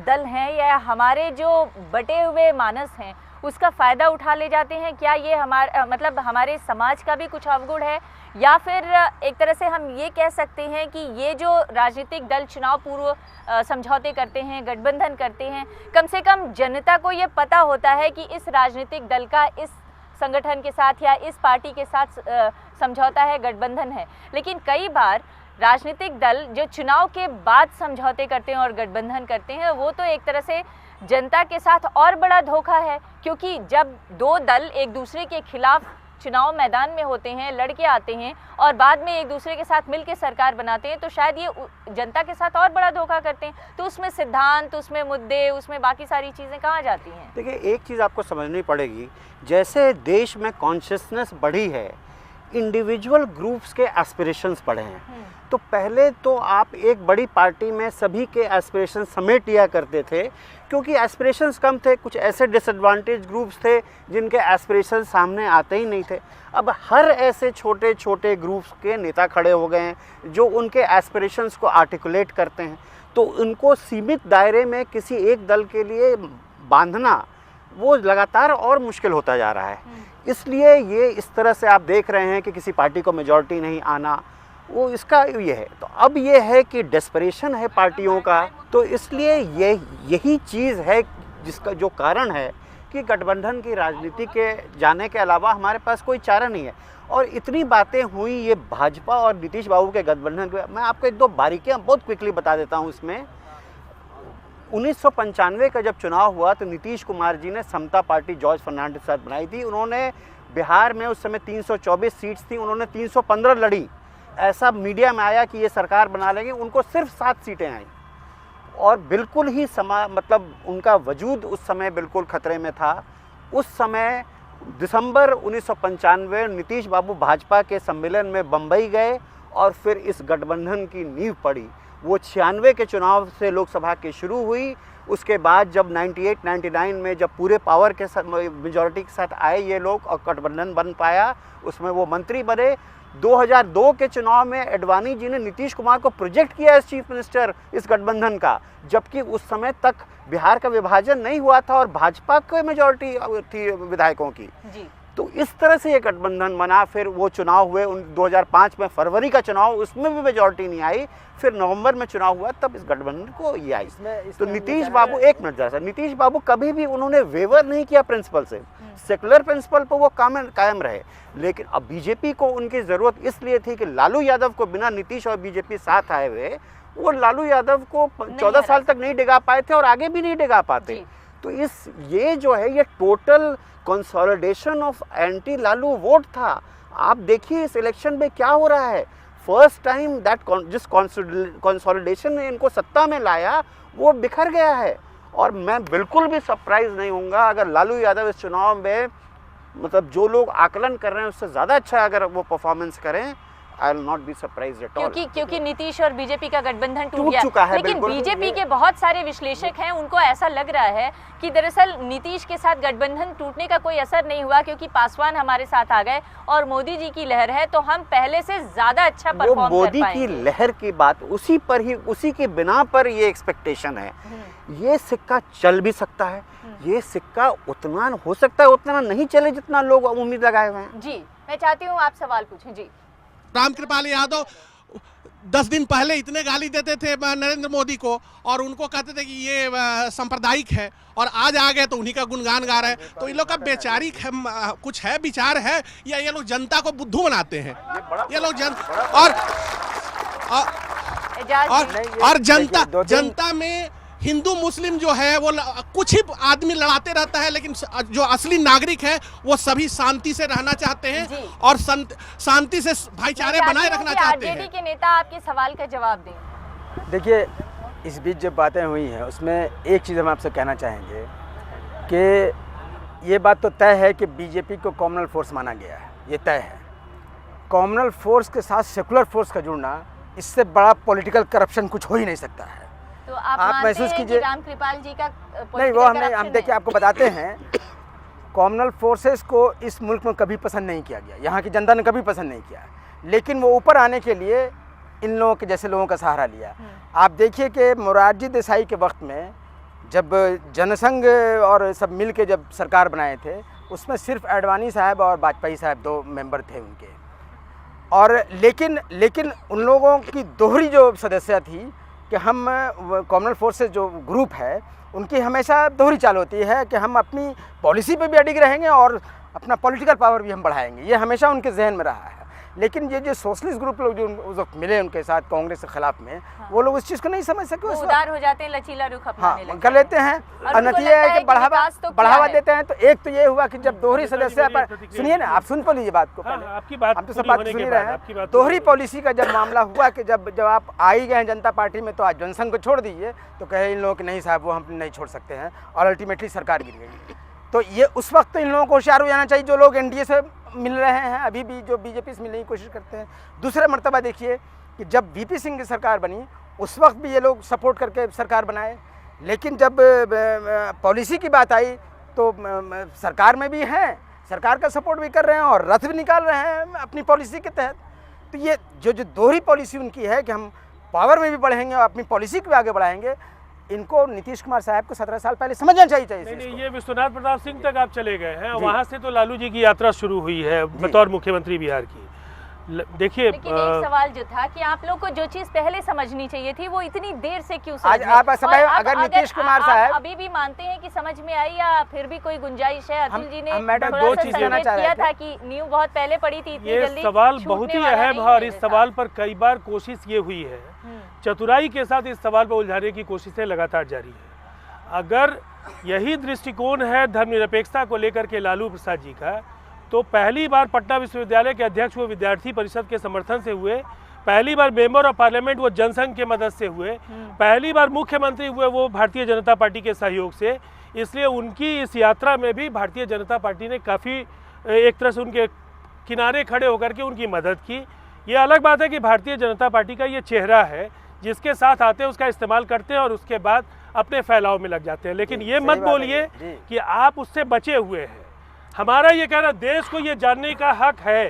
दल हैं या हमारे जो बटे हुए मानस हैं उसका फ़ायदा उठा ले जाते हैं? क्या ये हमारे समाज का भी कुछ अवगुण है, या फिर एक तरह से हम ये कह सकते हैं कि ये जो राजनीतिक दल चुनाव पूर्व समझौते करते हैं, गठबंधन करते हैं, कम से कम जनता को ये पता होता है कि इस राजनीतिक दल का इस संगठन के साथ या इस पार्टी के साथ समझौता है, गठबंधन है। लेकिन कई बार राजनीतिक दल जो चुनाव के बाद समझौते करते हैं और गठबंधन करते हैं वो तो एक तरह से जनता के साथ और बड़ा धोखा है, क्योंकि जब दो दल एक दूसरे के खिलाफ चुनाव मैदान में होते हैं, लड़के आते हैं और बाद में एक दूसरे के साथ मिलकर सरकार बनाते हैं, तो शायद ये जनता के साथ और बड़ा धोखा करते हैं। तो उसमें सिद्धांत, उसमें मुद्दे, उसमें बाकी सारी चीज़ें कहाँ जाती हैं? देखिए, एक चीज़ आपको समझनी पड़ेगी, जैसे देश में कॉन्शियसनेस बढ़ी है, इंडिविजुअल ग्रुप्स के एस्पिरेशंस बढ़े हैं। तो पहले तो आप एक बड़ी पार्टी में सभी के एस्पिरेशन समेट लिया करते थे, क्योंकि एस्पिरेशंस कम थे, कुछ ऐसे डिसएडवांटेज ग्रुप्स थे जिनके एस्पिरेशन सामने आते ही नहीं थे। अब हर ऐसे छोटे छोटे ग्रुप्स के नेता खड़े हो गए हैं जो उनके एस्पिरेशंस को आर्टिकुलेट करते हैं। तो उनको सीमित दायरे में किसी एक दल के लिए बांधना वो लगातार और मुश्किल होता जा रहा है। इसलिए ये इस तरह से आप देख रहे हैं कि किसी पार्टी को मेजॉरिटी नहीं आना, वो इसका ये है। तो अब ये है कि डेस्परेशन है पार्टियों का, तो इसलिए यही चीज़ है जिसका जो कारण है कि गठबंधन की राजनीति के जाने के अलावा हमारे पास कोई चारा नहीं है। और इतनी बातें हुई ये भाजपा और नीतीश बाबू के गठबंधन के, मैं आपको एक दो बारीकियां बहुत क्विकली बता देता हूँ। इसमें 1995 का जब चुनाव हुआ तो नीतीश कुमार जी ने समता पार्टी जॉर्ज फर्नांडिस के साथ बनाई थी। उन्होंने बिहार में उस समय 324 सीट्स थी, उन्होंने 315 लड़ी। ऐसा मीडिया में आया कि ये सरकार बना लेंगे, उनको सिर्फ 7 सीटें आईं और बिल्कुल ही मतलब उनका वजूद उस समय बिल्कुल खतरे में था। उस समय दिसंबर 1995 नीतीश बाबू भाजपा के सम्मेलन में बम्बई गए और फिर इस गठबंधन की नींव पड़ी। वो 96 के चुनाव से लोकसभा की शुरू हुई। उसके बाद जब 98-99 में जब पूरे पावर के साथ मेजॉरिटी के साथ आए ये लोग और गठबंधन बन पाया, उसमें वो मंत्री बने। 2002 के चुनाव में एडवाणी जी ने नीतीश कुमार को प्रोजेक्ट किया एज चीफ मिनिस्टर इस गठबंधन का, जबकि उस समय तक बिहार का विभाजन नहीं हुआ था और भाजपा की मेजॉरिटी थी विधायकों की जी। तो इस तरह से ये गठबंधन बना। फिर वो चुनाव हुए 2005 में, फरवरी का चुनाव, उसमें भी मेजॉरिटी नहीं आई। फिर नवंबर में चुनाव हुआ, तब इस गठबंधन को ये आई। तो नीतीश बाबू, एक मिनट जरा, नीतीश बाबू कभी भी उन्होंने वेवर नहीं किया प्रिंसिपल से, सेकुलर प्रिंसिपल पर वो कायम रहे। लेकिन अब बीजेपी को उनकी ज़रूरत इसलिए थी कि लालू यादव को बिना नीतीश और बीजेपी साथ आए हुए वो लालू यादव को 14 साल तक नहीं डिगा पाए थे और आगे भी नहीं डिगा पाते। तो ये जो है ये total consolidation of anti Lalu vote था। आप देखिए इस इलेक्शन में क्या हो रहा है। फर्स्ट टाइम दैट जिस कंसोलिडेशन ने इनको सत्ता में लाया वो बिखर गया है। और मैं बिल्कुल भी सरप्राइज नहीं होऊंगा अगर लालू यादव इस चुनाव में, मतलब जो लोग आकलन कर रहे हैं उससे ज़्यादा अच्छा अगर वो परफॉर्मेंस करें, I will not be surprised at all. क्योंकि नीतीश और बीजेपी का गठबंधन टूट चुका है। लेकिन बीजेपी के बहुत सारे विश्लेषक हैं, उनको ऐसा लग रहा है कि दरअसल नीतीश के साथ गठबंधन टूटने का कोई असर नहीं हुआ, क्योंकि पासवान हमारे साथ आ गए और मोदी जी की लहर है, तो हम पहले से ज्यादा अच्छा परफॉर्म कर पाएंगे। मोदी की लहर की बात उसी पर ही, उसी के बिना पर ये एक्सपेक्टेशन है। ये सिक्का चल भी सकता है, ये सिक्का उतना हो सकता है उतना नहीं चले जितना लोग उम्मीद लगाए हुए हैं। जी मैं चाहती हूँ आप सवाल पूछें। जी रामकृपाल यादव 10 दिन पहले इतने गाली देते थे नरेंद्र मोदी को और उनको कहते थे कि ये सांप्रदायिक है, और आज आ गए तो उन्हीं का गुणगान गा रहे हैं। तो इन लोग का वैचारिक कुछ है, विचार है, या ये लोग जनता को बुद्धू बनाते हैं? ये लोग और जनता में हिंदू मुस्लिम जो है वो कुछ ही आदमी लड़ाते रहता है, लेकिन जो असली नागरिक है वो सभी शांति से रहना चाहते हैं और शांति से भाईचारे बनाए रखना चाहते हैं। आरजेडी के नेता आपके सवाल का जवाब दें। देखिए, इस बीच जब बातें हुई हैं उसमें एक चीज़ हम आपसे कहना चाहेंगे कि ये बात तो तय है कि बीजेपी को कॉमनल फोर्स माना गया है, ये तय है। कॉमनल फोर्स के साथ सेकुलर फोर्स का जुड़ना, इससे बड़ा पॉलिटिकल करप्शन कुछ हो ही नहीं सकता है। तो आप महसूस कीजिए रामकृपाल जी का नहीं, वो हम देखिए आपको बताते हैं, कॉमनल फोर्सेस को इस मुल्क में कभी पसंद नहीं किया गया, यहाँ की जनता ने कभी पसंद नहीं किया, लेकिन वो ऊपर आने के लिए इन लोगों के जैसे लोगों का सहारा लिया। आप देखिए कि मोरारजी देसाई के वक्त में जब जनसंघ और सब मिल के जब सरकार बनाए थे, उसमें सिर्फ एडवाणी साहब और वाजपेयी साहब 2 मेंबर थे उनके। और लेकिन उन लोगों की दोहरी जो सदस्य थी कि हम कॉमनल फोर्सेस जो ग्रुप है उनकी हमेशा दोहरी चाल होती है कि हम अपनी पॉलिसी पे भी अडिग रहेंगे और अपना पॉलिटिकल पावर भी हम बढ़ाएंगे, ये हमेशा उनके जहन में रहा है। लेकिन ये जो सोशलिस्ट ग्रुप लोग जो उस वक्त मिले उनके साथ कांग्रेस के खिलाफ में, वो लोग उस चीज़ को नहीं समझ सके, उदार हो जाते हैं, लचीला रुख अपनाने लगते हैं, कर लेते हैं और नतीजा है कि बढ़ावा देते हैं। तो एक तो ये हुआ कि जब दोहरी सदस्य पर, सुनिए ना, आप सुन तो लीजिए बात को पहले, आपकी बात हम तो सब बात सुन ही रहे हैं। दोहरी पॉलिसी का जब मामला हुआ कि जब आप आ ही गए जनता पार्टी में तो आज जनसंघ को छोड़ दीजिए, तो कहे इन लोगों की नहीं साहब वो हम नहीं छोड़ सकते हैं, और अल्टीमेटली सरकार गिर गई। तो ये उस वक्त तो इन लोगों को होशियार हो जाना चाहिए जो लोग एनडीए से मिल रहे हैं, अभी भी जो बीजेपी से मिलने की कोशिश करते हैं। दूसरा मर्तबा देखिए कि जब वीपी सिंह की सरकार बनी उस वक्त भी ये लोग सपोर्ट करके सरकार बनाए, लेकिन जब पॉलिसी की बात आई तो सरकार में भी हैं, सरकार का सपोर्ट भी कर रहे हैं और रथ भी निकाल रहे हैं अपनी पॉलिसी के तहत। तो ये जो दोहरी पॉलिसी उनकी है कि हम पावर में भी बढ़ेंगे और अपनी पॉलिसी को भी आगे बढ़ाएंगे, इनको नीतीश कुमार साहब को 17 साल पहले समझना चाहिए। नहीं, ये विश्वनाथ प्रताप सिंह तक आप चले गए हैं, वहाँ से तो लालू जी की यात्रा शुरू हुई है बतौर मुख्यमंत्री बिहार की। देखिए, लेकिन एक सवाल जो था कि आप लोग को जो चीज पहले समझनी चाहिए थी वो इतनी देर से क्यों समझ? आप अगर नीतीश कुमार साहब अभी भी मानते हैं कि समझ में आई या फिर भी कोई गुंजाइश है? अतुल जी ने मैडम 2 चीज कहना चाह रहे था कि नींव बहुत पहले पड़ी थी, इतनी जल्दी सवाल बहुत ही अहम है और इस सवाल पर कई बार कोशिश ये हुई है, चतुराई के साथ इस सवाल पर उलझाने की कोशिशें लगातार जारी है। अगर यही दृष्टिकोण है धर्मनिरपेक्षता को लेकर के लालू प्रसाद जी का, तो पहली बार पटना विश्वविद्यालय के अध्यक्ष वो विद्यार्थी परिषद के समर्थन से हुए, पहली बार मेंबर ऑफ पार्लियामेंट वो जनसंघ के मदद से हुए, पहली बार मुख्यमंत्री हुए वो भारतीय जनता पार्टी के सहयोग से। इसलिए उनकी इस यात्रा में भी भारतीय जनता पार्टी ने काफ़ी एक तरह से उनके किनारे खड़े होकर के उनकी मदद की। ये अलग बात है कि भारतीय जनता पार्टी का ये चेहरा है, जिसके साथ आते हैं उसका इस्तेमाल करते हैं और उसके बाद अपने फैलाव में लग जाते हैं। लेकिन ये मत बोलिए कि आप उससे बचे हुए हैं। हमारा ये कहना, देश को ये जानने का हक है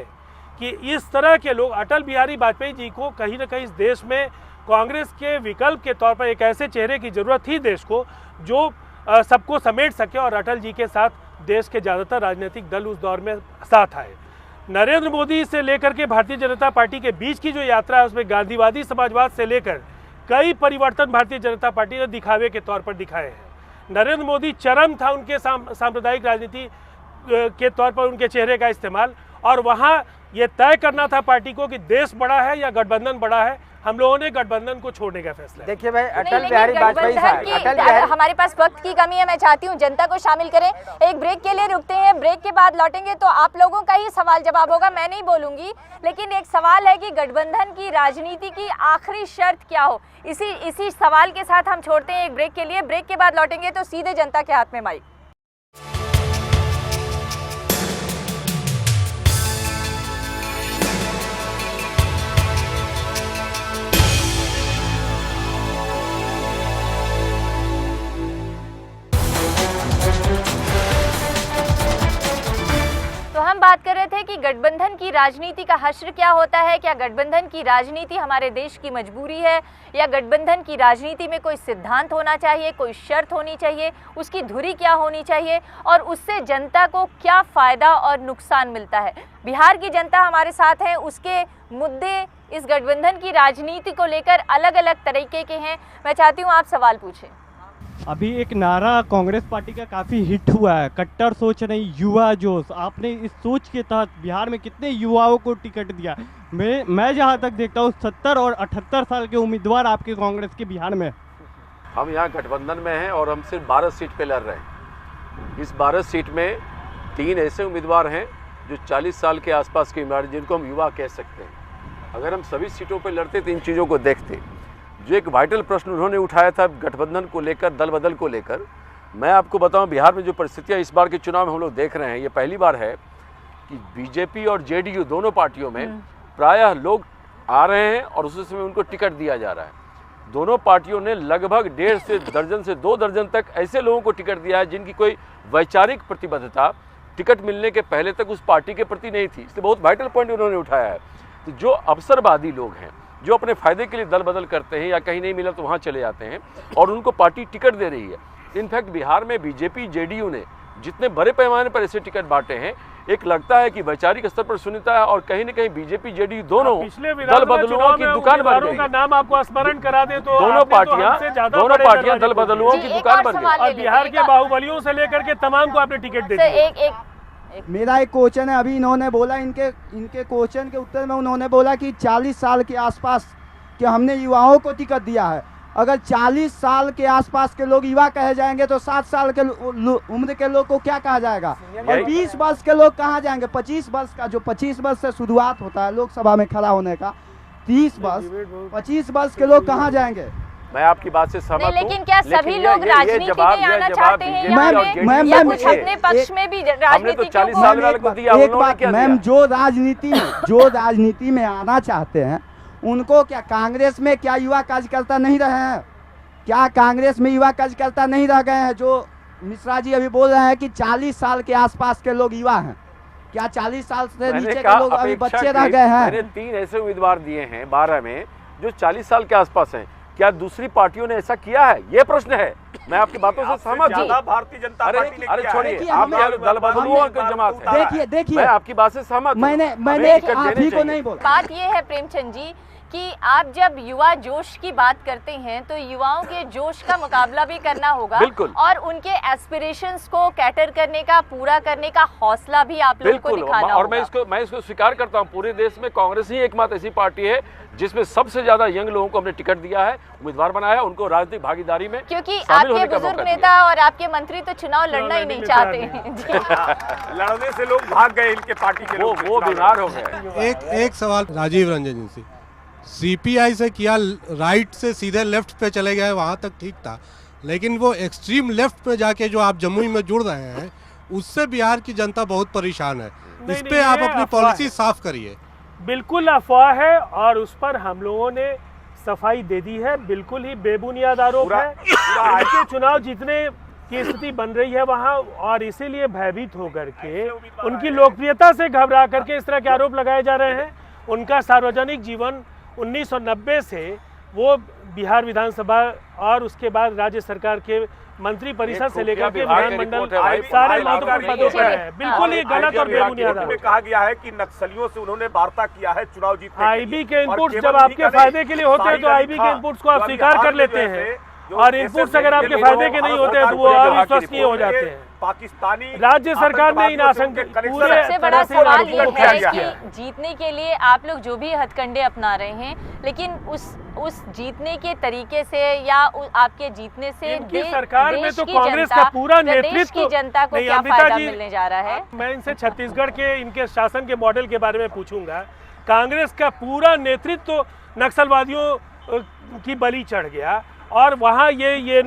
कि इस तरह के लोग, अटल बिहारी वाजपेयी जी को कहीं ना कहीं इस देश में कांग्रेस के विकल्प के तौर पर एक ऐसे चेहरे की ज़रूरत थी देश को, जो सबको समेट सके, और अटल जी के साथ देश के ज़्यादातर राजनीतिक दल उस दौर में साथ आए। नरेंद्र मोदी से लेकर के भारतीय जनता पार्टी के बीच की जो यात्रा है, उसमें गांधीवादी समाजवाद से लेकर कई परिवर्तन भारतीय जनता पार्टी ने दिखावे के तौर पर दिखाए हैं। नरेंद्र मोदी चरम था उनके सांप्रदायिक राजनीति के तौर पर उनके चेहरे का इस्तेमाल, और वहाँ ये तय करना था पार्टी को कि देश बड़ा है या गठबंधन बड़ा है। हम लोगों ने गठबंधन को छोड़ने का फैसला। देखिए भाई, अटल बिहारी वाजपेयी साहब, हमारे पास वक्त की कमी है, मैं चाहती हूँ जनता को शामिल करें। एक ब्रेक के लिए रुकते हैं, ब्रेक के बाद लौटेंगे तो आप लोगों का ही सवाल जवाब होगा, मैं नहीं बोलूंगी। लेकिन एक सवाल है कि गठबंधन की राजनीति की आखिरी शर्त क्या हो, इसी सवाल के साथ हम छोड़ते हैं एक ब्रेक के लिए। ब्रेक के बाद लौटेंगे तो सीधे जनता के हाथ में माइक। हम बात कर रहे थे कि गठबंधन की राजनीति का हश्र क्या होता है, क्या गठबंधन की राजनीति हमारे देश की मजबूरी है, या गठबंधन की राजनीति में कोई सिद्धांत होना चाहिए, कोई शर्त होनी चाहिए, उसकी धुरी क्या होनी चाहिए, और उससे जनता को क्या फ़ायदा और नुकसान मिलता है। बिहार की जनता हमारे साथ है, उसके मुद्दे इस गठबंधन की राजनीति को लेकर अलग अलग तरीके के हैं। मैं चाहती हूँ आप सवाल पूछें। अभी एक नारा कांग्रेस पार्टी का काफ़ी हिट हुआ है, कट्टर सोच नहीं युवा जोश। आपने इस सोच के तहत बिहार में कितने युवाओं को टिकट दिया? मैं जहां तक देखता हूं 70 और 78 साल के उम्मीदवार आपके कांग्रेस के बिहार में। हम यहाँ गठबंधन में हैं और हम सिर्फ 12 सीट पे लड़ रहे हैं। इस 12 सीट में 3 ऐसे उम्मीदवार हैं जो 40 साल के आसपास के उम्मीदवार, जिनको हम युवा कह सकते हैं। अगर हम सभी सीटों पर लड़ते तो इन चीज़ों को देखते। जो एक वाइटल प्रश्न उन्होंने उठाया था गठबंधन को लेकर, दल बदल को लेकर, मैं आपको बताऊं बिहार में जो परिस्थितियां इस बार के चुनाव में हम लोग देख रहे हैं, ये पहली बार है कि बीजेपी और जेडीयू दोनों पार्टियों में प्रायः लोग आ रहे हैं और उसी समय उनको टिकट दिया जा रहा है। दोनों पार्टियों ने लगभग 1.5 से दर्जन से 2 दर्जन तक ऐसे लोगों को टिकट दिया है जिनकी कोई वैचारिक प्रतिबद्धता टिकट मिलने के पहले तक उस पार्टी के प्रति नहीं थी। इसलिए बहुत वाइटल पॉइंट उन्होंने उठाया है। तो जो अवसरवादी लोग हैं, जो अपने फायदे के लिए दल बदल करते हैं या कहीं नहीं मिला तो वहाँ चले जाते हैं और उनको पार्टी टिकट दे रही है। इनफैक्ट बिहार में बीजेपी जेडीयू ने जितने बड़े पैमाने पर ऐसे टिकट बांटे हैं, एक लगता है कि वैचारिक स्तर पर शून्यता है और कहीं न कहीं बीजेपी जेडीयू दोनों दल बदलुओं की दुकान बन गई। का नाम आपको स्मरण करा दे तो दोनों पार्टियां दल बदलुओं की दुकान बन गई। और बिहार के बाहुबलियों से लेकर के तमाम को आपने टिकट दे दिया। मेरा एक क्वेश्चन है, अभी इन्होंने बोला, इनके क्वेश्चन के उत्तर में उन्होंने बोला कि 40 साल के आसपास कि हमने युवाओं को टिकट दिया है। अगर 40 साल के आसपास के लोग युवा कहे जाएंगे तो 7 साल के उम्र के लोग को क्या कहा जाएगा? और 20 वर्ष के लोग कहाँ जाएंगे? 25 वर्ष का, जो 25 वर्ष से शुरुआत होता है लोकसभा में खड़ा होने का, 30 वर्ष, 25 वर्ष के लोग कहाँ जाएंगे? मैं आपकी बात से सहमत हूं, लेकिन क्या सभी लोग राजनीति में आना चाहते हैं या कुछ अपने पक्ष में भी राजनीति तो 40 साल वाले को दिया? एक बात मैम, जो राजनीति में आना चाहते हैं उनको क्या कांग्रेस में क्या युवा कार्यकर्ता नहीं रहे हैं? क्या कांग्रेस में युवा कार्यकर्ता नहीं रह गए हैं? जो मिश्रा जी अभी बोल रहे हैं कि 40 साल के आसपास के लोग युवा हैं, क्या 40 साल से नीचे के लोग अभी बच्चे रह गए हैं? मैंने 3 ऐसे उम्मीदवार दिए हैं 12 में जो 40 साल के आसपास हैं। क्या दूसरी पार्टियों ने ऐसा किया है? ये प्रश्न है। मैं आपकी बातों से सहमत हूँ। भारतीय जनता पार्टी ने अरे छोड़िए, आप दल बदलुओं की जमात है। देखिए मैं आपकी बात से सहमत हूँ। मैंने आप ही को नहीं बोला। बात ये है प्रेमचंद जी कि आप जब युवा जोश की बात करते हैं तो युवाओं के जोश का मुकाबला भी करना होगा, बिल्कुल। और उनके एस्पिरेशंस को कैटर करने का, पूरा करने का हौसला भी आप लोगों को दिखाना और होगा। मैं इसको स्वीकार करता हूँ, पूरे देश में कांग्रेस ही एकमात्र ऐसी पार्टी है जिसमें सबसे ज्यादा यंग लोगों को हमने टिकट दिया है, उम्मीदवार बनाया, उनको राजनीतिक भागीदारी में क्योंकि शामिल होने आपके का बुजुर्ग मौका दिया। नेता और आपके मंत्री तो चुनाव लड़ना ही नहीं चाहते हैं। जी। लड़ने से लोग भाग गए, इनके पार्टी के लोग वो बीमार हो गए। एक सवाल राजीव रंजन जी से, सीपीआई से किया राइट से सीधे लेफ्ट पे चले गए, वहाँ तक ठीक था, लेकिन वो एक्सट्रीम लेफ्ट पे जाके जो आप जमुई में जुड़ रहे हैं उससे बिहार की जनता बहुत परेशान है। इस पे आप अपनी पॉलिसी साफ करिए। बिल्कुल अफवाह है और उस पर हम लोगों ने सफाई दे दी है। बिल्कुल ही बेबुनियाद आरोप है। इनके चुनाव जीतने की स्थिति बन रही है वहाँ, और इसीलिए भयभीत होकर के उनकी लोकप्रियता से घबरा करके इस तरह के आरोप लगाए जा रहे हैं। उनका सार्वजनिक जीवन 1990 से वो बिहार विधानसभा और उसके बाद राज्य सरकार के मंत्री परिषद से लेकर के विधानमंडल सारे महत्वपूर्ण पदों पर है। बिल्कुल ही गलत और बेबुनियाद में कहा गया है कि नक्सलियों से उन्होंने वार्ता किया है चुनाव जीतने के लिए। आईबी के इनपुट्स जब आपके फायदे के लिए होते हैं तो आईबी के इनपुट्स को आप स्वीकार कर लेते हैं, और इनपुट्स अगर आपके फायदे के नहीं होते हैं तो वो अविश्वसनीय हो जाते हैं। पाकिस्तानी राज्य सरकार ने इन आशंका पूरे सबसे बड़ा सवाल ये है कि जीतने के लिए आप लोग जो भी हथकंडे अपना रहे हैं, लेकिन उस जीतने के तरीके से या आपके जीतने से इनकी सरकार में तो कांग्रेस का पूरा नेतृत्व की जनता को क्या फायदा मिलने जा रहा है। मैं इनसे छत्तीसगढ़ के इनके शासन के मॉडल के बारे में पूछूंगा। कांग्रेस का पूरा नेतृत्व नक्सलवादियों की बलि चढ़ गया, और वहाँ ये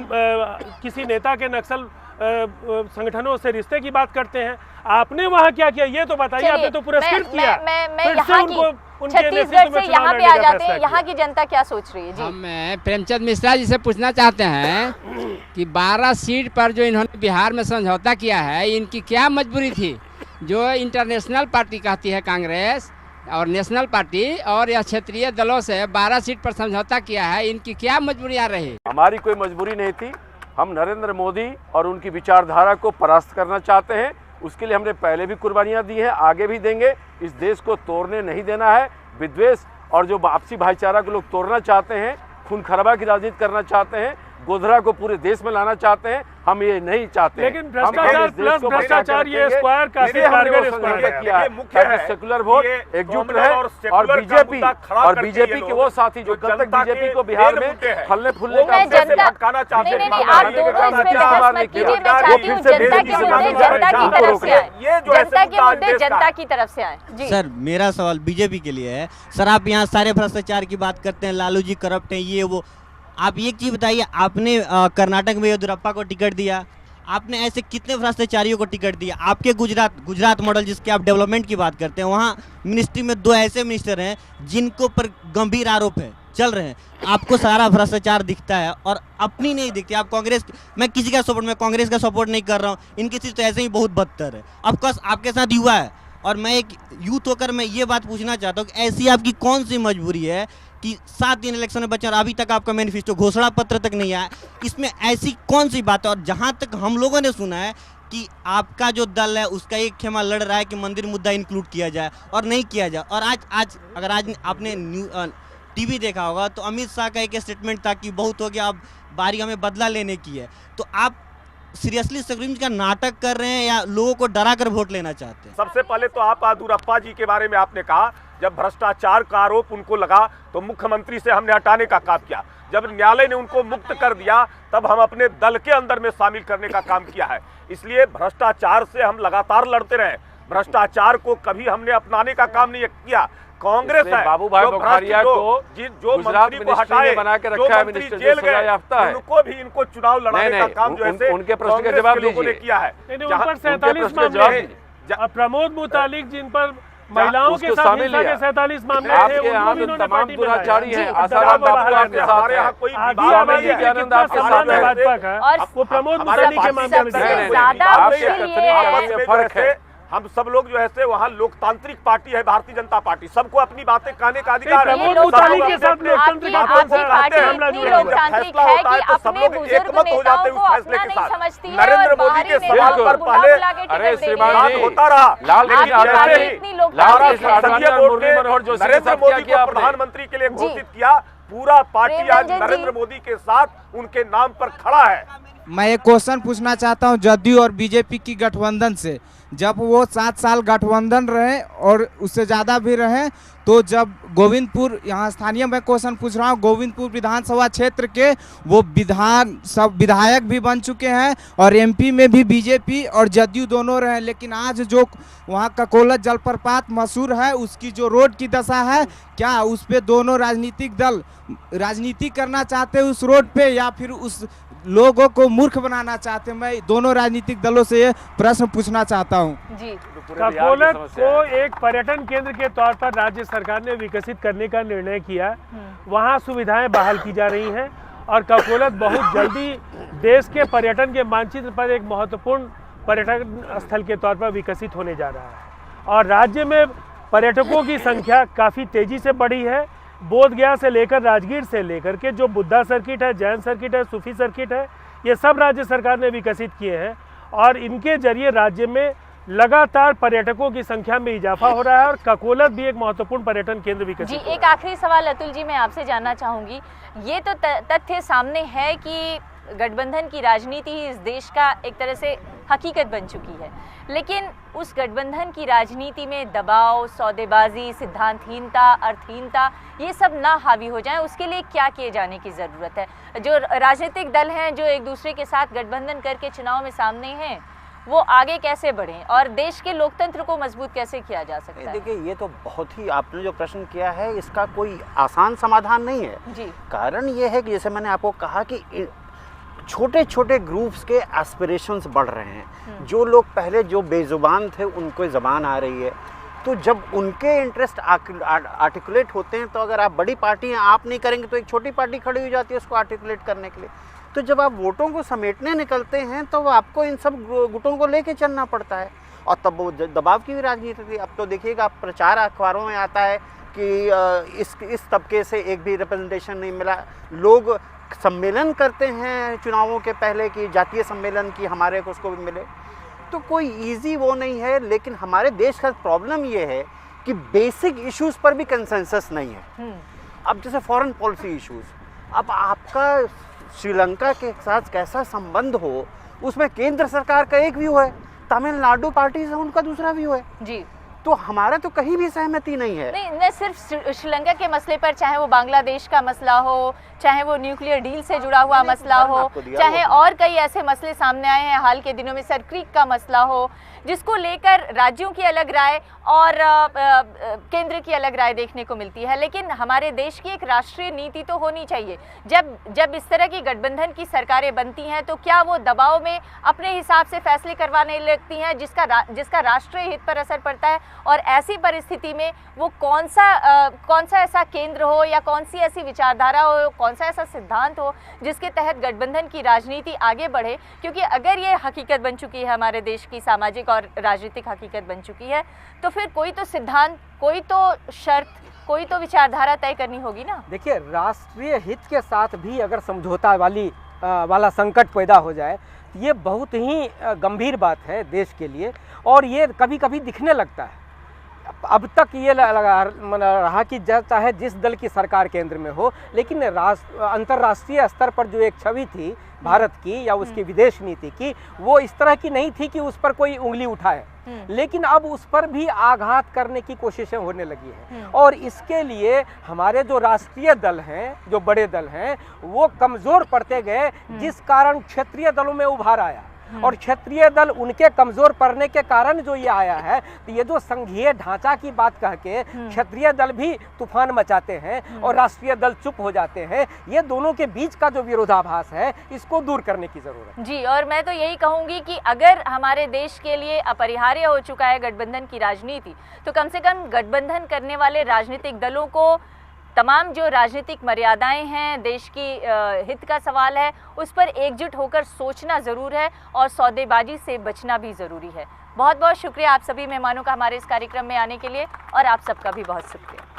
किसी नेता के नक्सल संगठनों से रिश्ते की बात करते हैं। आपने वहाँ क्या किया ये तो बताइए। आपने तो पुरस्कृत किया। मैं यहाँ की छत्तीसगढ़ से यहाँ पे आ जाते हैं, यहाँ की जनता क्या सोच रही है जी? हम प्रेमचंद मिश्रा जी से पूछना चाहते हैं कि 12 सीट पर जो इन्होंने बिहार में समझौता किया है, इनकी क्या मजबूरी थी? जो इंटरनेशनल पार्टी कहती है कांग्रेस और नेशनल पार्टी और या क्षेत्रीय दलों से 12 सीट पर समझौता किया है, इनकी क्या मजबूरियाँ रही? हमारी कोई मजबूरी नहीं थी। हम नरेंद्र मोदी और उनकी विचारधारा को परास्त करना चाहते हैं। उसके लिए हमने पहले भी कुर्बानियां दी हैं, आगे भी देंगे। इस देश को तोड़ने नहीं देना है। विद्वेष और जो आपसी भाईचारा को लोग तोड़ना चाहते हैं, खून खराबा की राजनीति करना चाहते हैं, गोधरा को पूरे देश में लाना चाहते हैं, हम ये नहीं चाहते। लेकिन भ्रष्टाचार प्लस भ्रष्टाचार ये स्क्वायर काफी कारगर स्क्वायर किया है। सेकुलर वोट एकजुट रहे और बीजेपी के वो साथी जो कल तक बीजेपी को बिहार में फलने फूलने का भटकाना चाहते हैं, आप दोनों इसमें बहस मत कीजिए। मैं चाहती हूँ जनता के मुद्दे जनता की तरफ से आए, जनता के मुद्दे जनता की तरफ से आए। जी सर, मेरा सवाल बीजेपी के लिए है। सर, आप यहाँ सारे भ्रष्टाचार की बात करते हैं, लालू जी करप्ट हैं, ये वो। आप एक चीज़ बताइए, आपने कर्नाटक में येदियुरप्पा को टिकट दिया, आपने ऐसे कितने भ्रष्टाचारियों को टिकट दिया? आपके गुजरात मॉडल जिसके आप डेवलपमेंट की बात करते हैं, वहाँ मिनिस्ट्री में 2 ऐसे मिनिस्टर हैं जिनको पर गंभीर आरोप है चल रहे हैं। आपको सारा भ्रष्टाचार दिखता है और अपनी नहीं दिखती। आप कांग्रेस, मैं किसी का सपोर्ट, मैं कांग्रेस का सपोर्ट नहीं कर रहा हूँ, इनकी चीज़ तो ऐसे ही बहुत बदतर है। ऑफकोर्स आपके साथ युवा है, और मैं एक यूथ होकर मैं ये बात पूछना चाहता हूँ कि ऐसी आपकी कौन सी मजबूरी है कि 7 दिन इलेक्शन में बचे और अभी तक आपका मैनिफेस्टो घोषणा पत्र तक नहीं आया? इसमें ऐसी कौन सी बात है? और जहां तक हम लोगों ने सुना है कि आपका जो दल है उसका एक खेमा लड़ रहा है कि मंदिर मुद्दा इंक्लूड किया जाए और नहीं किया जाए। और आज आपने टीवी देखा होगा तो अमित शाह का एक स्टेटमेंट था कि बहुत हो गया, अब बारी हमें बदला लेने की है। तो आप सीरियसली सुप्रीम का नाटक कर रहे हैं या लोगों को डरा कर वोट लेना चाहते हैं? सबसे पहले तो आप येदियुरप्पा जी के बारे में आपने कहा, जब भ्रष्टाचार का आरोप उनको लगा तो मुख्यमंत्री से हमने हटाने का काम किया। जब न्यायालय ने उनको मुक्त कर दिया तब हम अपने दल के अंदर में शामिल करने का काम किया है। इसलिए भ्रष्टाचार से हम लगातार लड़ते रहे। भ्रष्टाचार को कभी हमने अपनाने का काम नहीं किया। कांग्रेस है बाबू भाई बोखारिया को जो मंत्री को हटाए, बना के रखा है, मिनिस्टर जेल गए, उनको भी इनको चुनाव लड़ाने का काम जो है उनके प्रश्न का जवाब दीजिए किया है। 47 मामले प्रमोद मुतालिक जिन पर महिलाओं के साथ हिंसा के 47 मामले थे, यहाँ तो तमाम दुराचारी हैं। आसाराम बापू आपके साथ है, आनंद आपके साथ है, भाजपा का, वो प्रमोद मुतालिक के मामले में आपके कथनी में फर्क है। हम सब लोग जो है से वहाँ लोकतांत्रिक पार्टी है भारतीय जनता पार्टी, सबको अपनी बातें कहने का अधिकार है। प्रमोद मुतालिक के साथ लोकतंत्र का फैसला होता है तो सब लोग एकमत हो जाते हैं उस फैसले के साथ। नरेंद्र मोदी के सवाल पर पहले अरे श्रीमान जी होता रहा, नरेंद्र मोदी को प्रधानमंत्री के लिए घोषित किया, पूरा पार्टी आज नरेंद्र मोदी के साथ उनके नाम पर खड़ा है। मैं एक क्वेश्चन पूछना चाहता हूं जदयू और बीजेपी की गठबंधन से। जब वो 7 साल गठबंधन रहे और उससे ज़्यादा भी रहे, तो जब गोविंदपुर, यहाँ स्थानीय मैं क्वेश्चन पूछ रहा हूँ, गोविंदपुर विधानसभा क्षेत्र के वो विधायक भी बन चुके हैं और एमपी में भी बीजेपी और जदयू दोनों रहे, लेकिन आज जो वहाँ ककोलत जलप्रपात मशहूर है, उसकी जो रोड की दशा है, क्या उस पर दोनों राजनीतिक दल राजनीति करना चाहते हैं उस रोड पे, या फिर उस लोगों को मूर्ख बनाना चाहते हैं? मैं दोनों राजनीतिक दलों से ये प्रश्न पूछना चाहता हूं। जी, ककोलत को एक पर्यटन केंद्र के तौर पर राज्य सरकार ने विकसित करने का निर्णय किया। वहां सुविधाएं बहाल की जा रही हैं और ककोलत बहुत जल्दी देश के पर्यटन के मानचित्र पर एक महत्वपूर्ण पर्यटन स्थल के तौर पर विकसित होने जा रहा है और राज्य में पर्यटकों की संख्या काफ़ी तेजी से बढ़ी है। बोधगया से लेकर राजगीर से लेकर के जो बुद्धा सर्किट है, जैन सर्किट है, सूफी सर्किट है, ये सब राज्य सरकार ने विकसित किए हैं और इनके जरिए राज्य में लगातार पर्यटकों की संख्या में इजाफा हो रहा है और ककोलत भी एक महत्वपूर्ण पर्यटन केंद्र विकसित जी। हो रहा है। एक आखिरी सवाल अतुल जी मैं आपसे जानना चाहूँगी, ये तो तथ्य सामने है कि गठबंधन की राजनीति ही इस देश का एक तरह से हकीकत बन चुकी है, लेकिन उस गठबंधन की राजनीति में दबाव, सौदेबाजी, सिद्धांतहीनता, अर्थहीनता ये सब ना हावी हो जाए, उसके लिए क्या किए जाने की ज़रूरत है? जो राजनीतिक दल हैं जो एक दूसरे के साथ गठबंधन करके चुनाव में सामने हैं, वो आगे कैसे बढ़ें और देश के लोकतंत्र को मजबूत कैसे किया जा सकता है? देखिए, ये तो बहुत ही आपने जो प्रश्न किया है इसका कोई आसान समाधान नहीं है जी। कारण ये है कि जैसे मैंने आपको कहा कि छोटे छोटे ग्रुप्स के एस्पिरेशंस बढ़ रहे हैं। जो लोग पहले जो बेजुबान थे उनको ज़बान आ रही है, तो जब उनके इंटरेस्ट आर्टिकुलेट होते हैं, तो अगर आप बड़ी पार्टी हैं आप नहीं करेंगे तो एक छोटी पार्टी खड़ी हो जाती है उसको आर्टिकुलेट करने के लिए। तो जब आप वोटों को समेटने निकलते हैं तो आपको इन सब गुटों को लेके चलना पड़ता है और तब वो दबाव की भी राजनीति थी। अब तो देखिएगा, आप प्रचार अखबारों में आता है कि इस तबके से एक भी रिप्रेजेंटेशन नहीं मिला। लोग सम्मेलन करते हैं चुनावों के पहले कि जातीय सम्मेलन की हमारे को उसको भी मिले, तो कोई इजी वो नहीं है। लेकिन हमारे देश का प्रॉब्लम ये है कि बेसिक इश्यूज पर भी कंसेंसस नहीं है। अब जैसे फॉरेन पॉलिसी इश्यूज, अब आपका श्रीलंका के साथ कैसा संबंध हो, उसमें केंद्र सरकार का एक व्यू है, तमिलनाडु पार्टी से उनका दूसरा व्यू है जी। तो हमारा तो कहीं भी सहमति नहीं है। नहीं, न सिर्फ श्रीलंका के मसले पर, चाहे वो बांग्लादेश का मसला हो, चाहे वो न्यूक्लियर डील से जुड़ा हुआ मसला हो, चाहे और कई ऐसे मसले सामने आए हैं हाल के दिनों में, सर क्रीक का मसला हो, जिसको लेकर राज्यों की अलग राय और केंद्र की अलग राय देखने को मिलती है। लेकिन हमारे देश की एक राष्ट्रीय नीति तो होनी चाहिए। जब इस तरह की गठबंधन की सरकारें बनती हैं तो क्या वो दबाव में अपने हिसाब से फैसले करवाने लगती हैं जिसका राष्ट्रीय हित पर असर पड़ता है, और ऐसी परिस्थिति में वो कौन सा ऐसा केंद्र हो या कौन सी ऐसी विचारधारा हो, कौन सा ऐसा सिद्धांत हो जिसके तहत गठबंधन की राजनीति आगे बढ़े? क्योंकि अगर ये हकीकत बन चुकी है, हमारे देश की सामाजिक और राजनीतिक हकीकत बन चुकी है, तो फिर कोई तो सिद्धांत, कोई तो शर्त, कोई तो विचारधारा तय करनी होगी ना। देखिए, राष्ट्रीय हित के साथ भी अगर समझौता वाला संकट पैदा हो जाए, ये बहुत ही गंभीर बात है देश के लिए, और ये कभी कभी दिखने लगता है। अब तक ये रहा कि चाहे जिस दल की सरकार केंद्र में हो, लेकिन अंतर्राष्ट्रीय स्तर पर जो एक छवि थी भारत की या उसकी विदेश नीति की, वो इस तरह की नहीं थी कि उस पर कोई उंगली उठाए। लेकिन अब उस पर भी आघात करने की कोशिशें होने लगी हैं, और इसके लिए हमारे जो राष्ट्रीय दल हैं, जो बड़े दल हैं, वो कमज़ोर पड़ते गए, जिस कारण क्षेत्रीय दलों में उभार आया। और क्षेत्रीय दल उनके कमज़ोर पड़ने के कारण जो ये आया है, तो ये जो संघीय ढांचा की बात कह के क्षेत्रीय दल भी तूफान मचाते हैं और राष्ट्रीय दल चुप हो जाते हैं। ये दोनों के बीच का जो विरोधाभास है, इसको दूर करने की ज़रूरत है जी। और मैं तो यही कहूँगी कि अगर हमारे देश के लिए अपरिहार्य हो चुका है गठबंधन की राजनीति, तो कम से कम गठबंधन करने वाले राजनीतिक दलों को तमाम जो राजनीतिक मर्यादाएं हैं, देश की हित का सवाल है, उस पर एकजुट होकर सोचना ज़रूर है और सौदेबाजी से बचना भी ज़रूरी है। बहुत बहुत शुक्रिया आप सभी मेहमानों का हमारे इस कार्यक्रम में आने के लिए, और आप सबका भी बहुत शुक्रिया।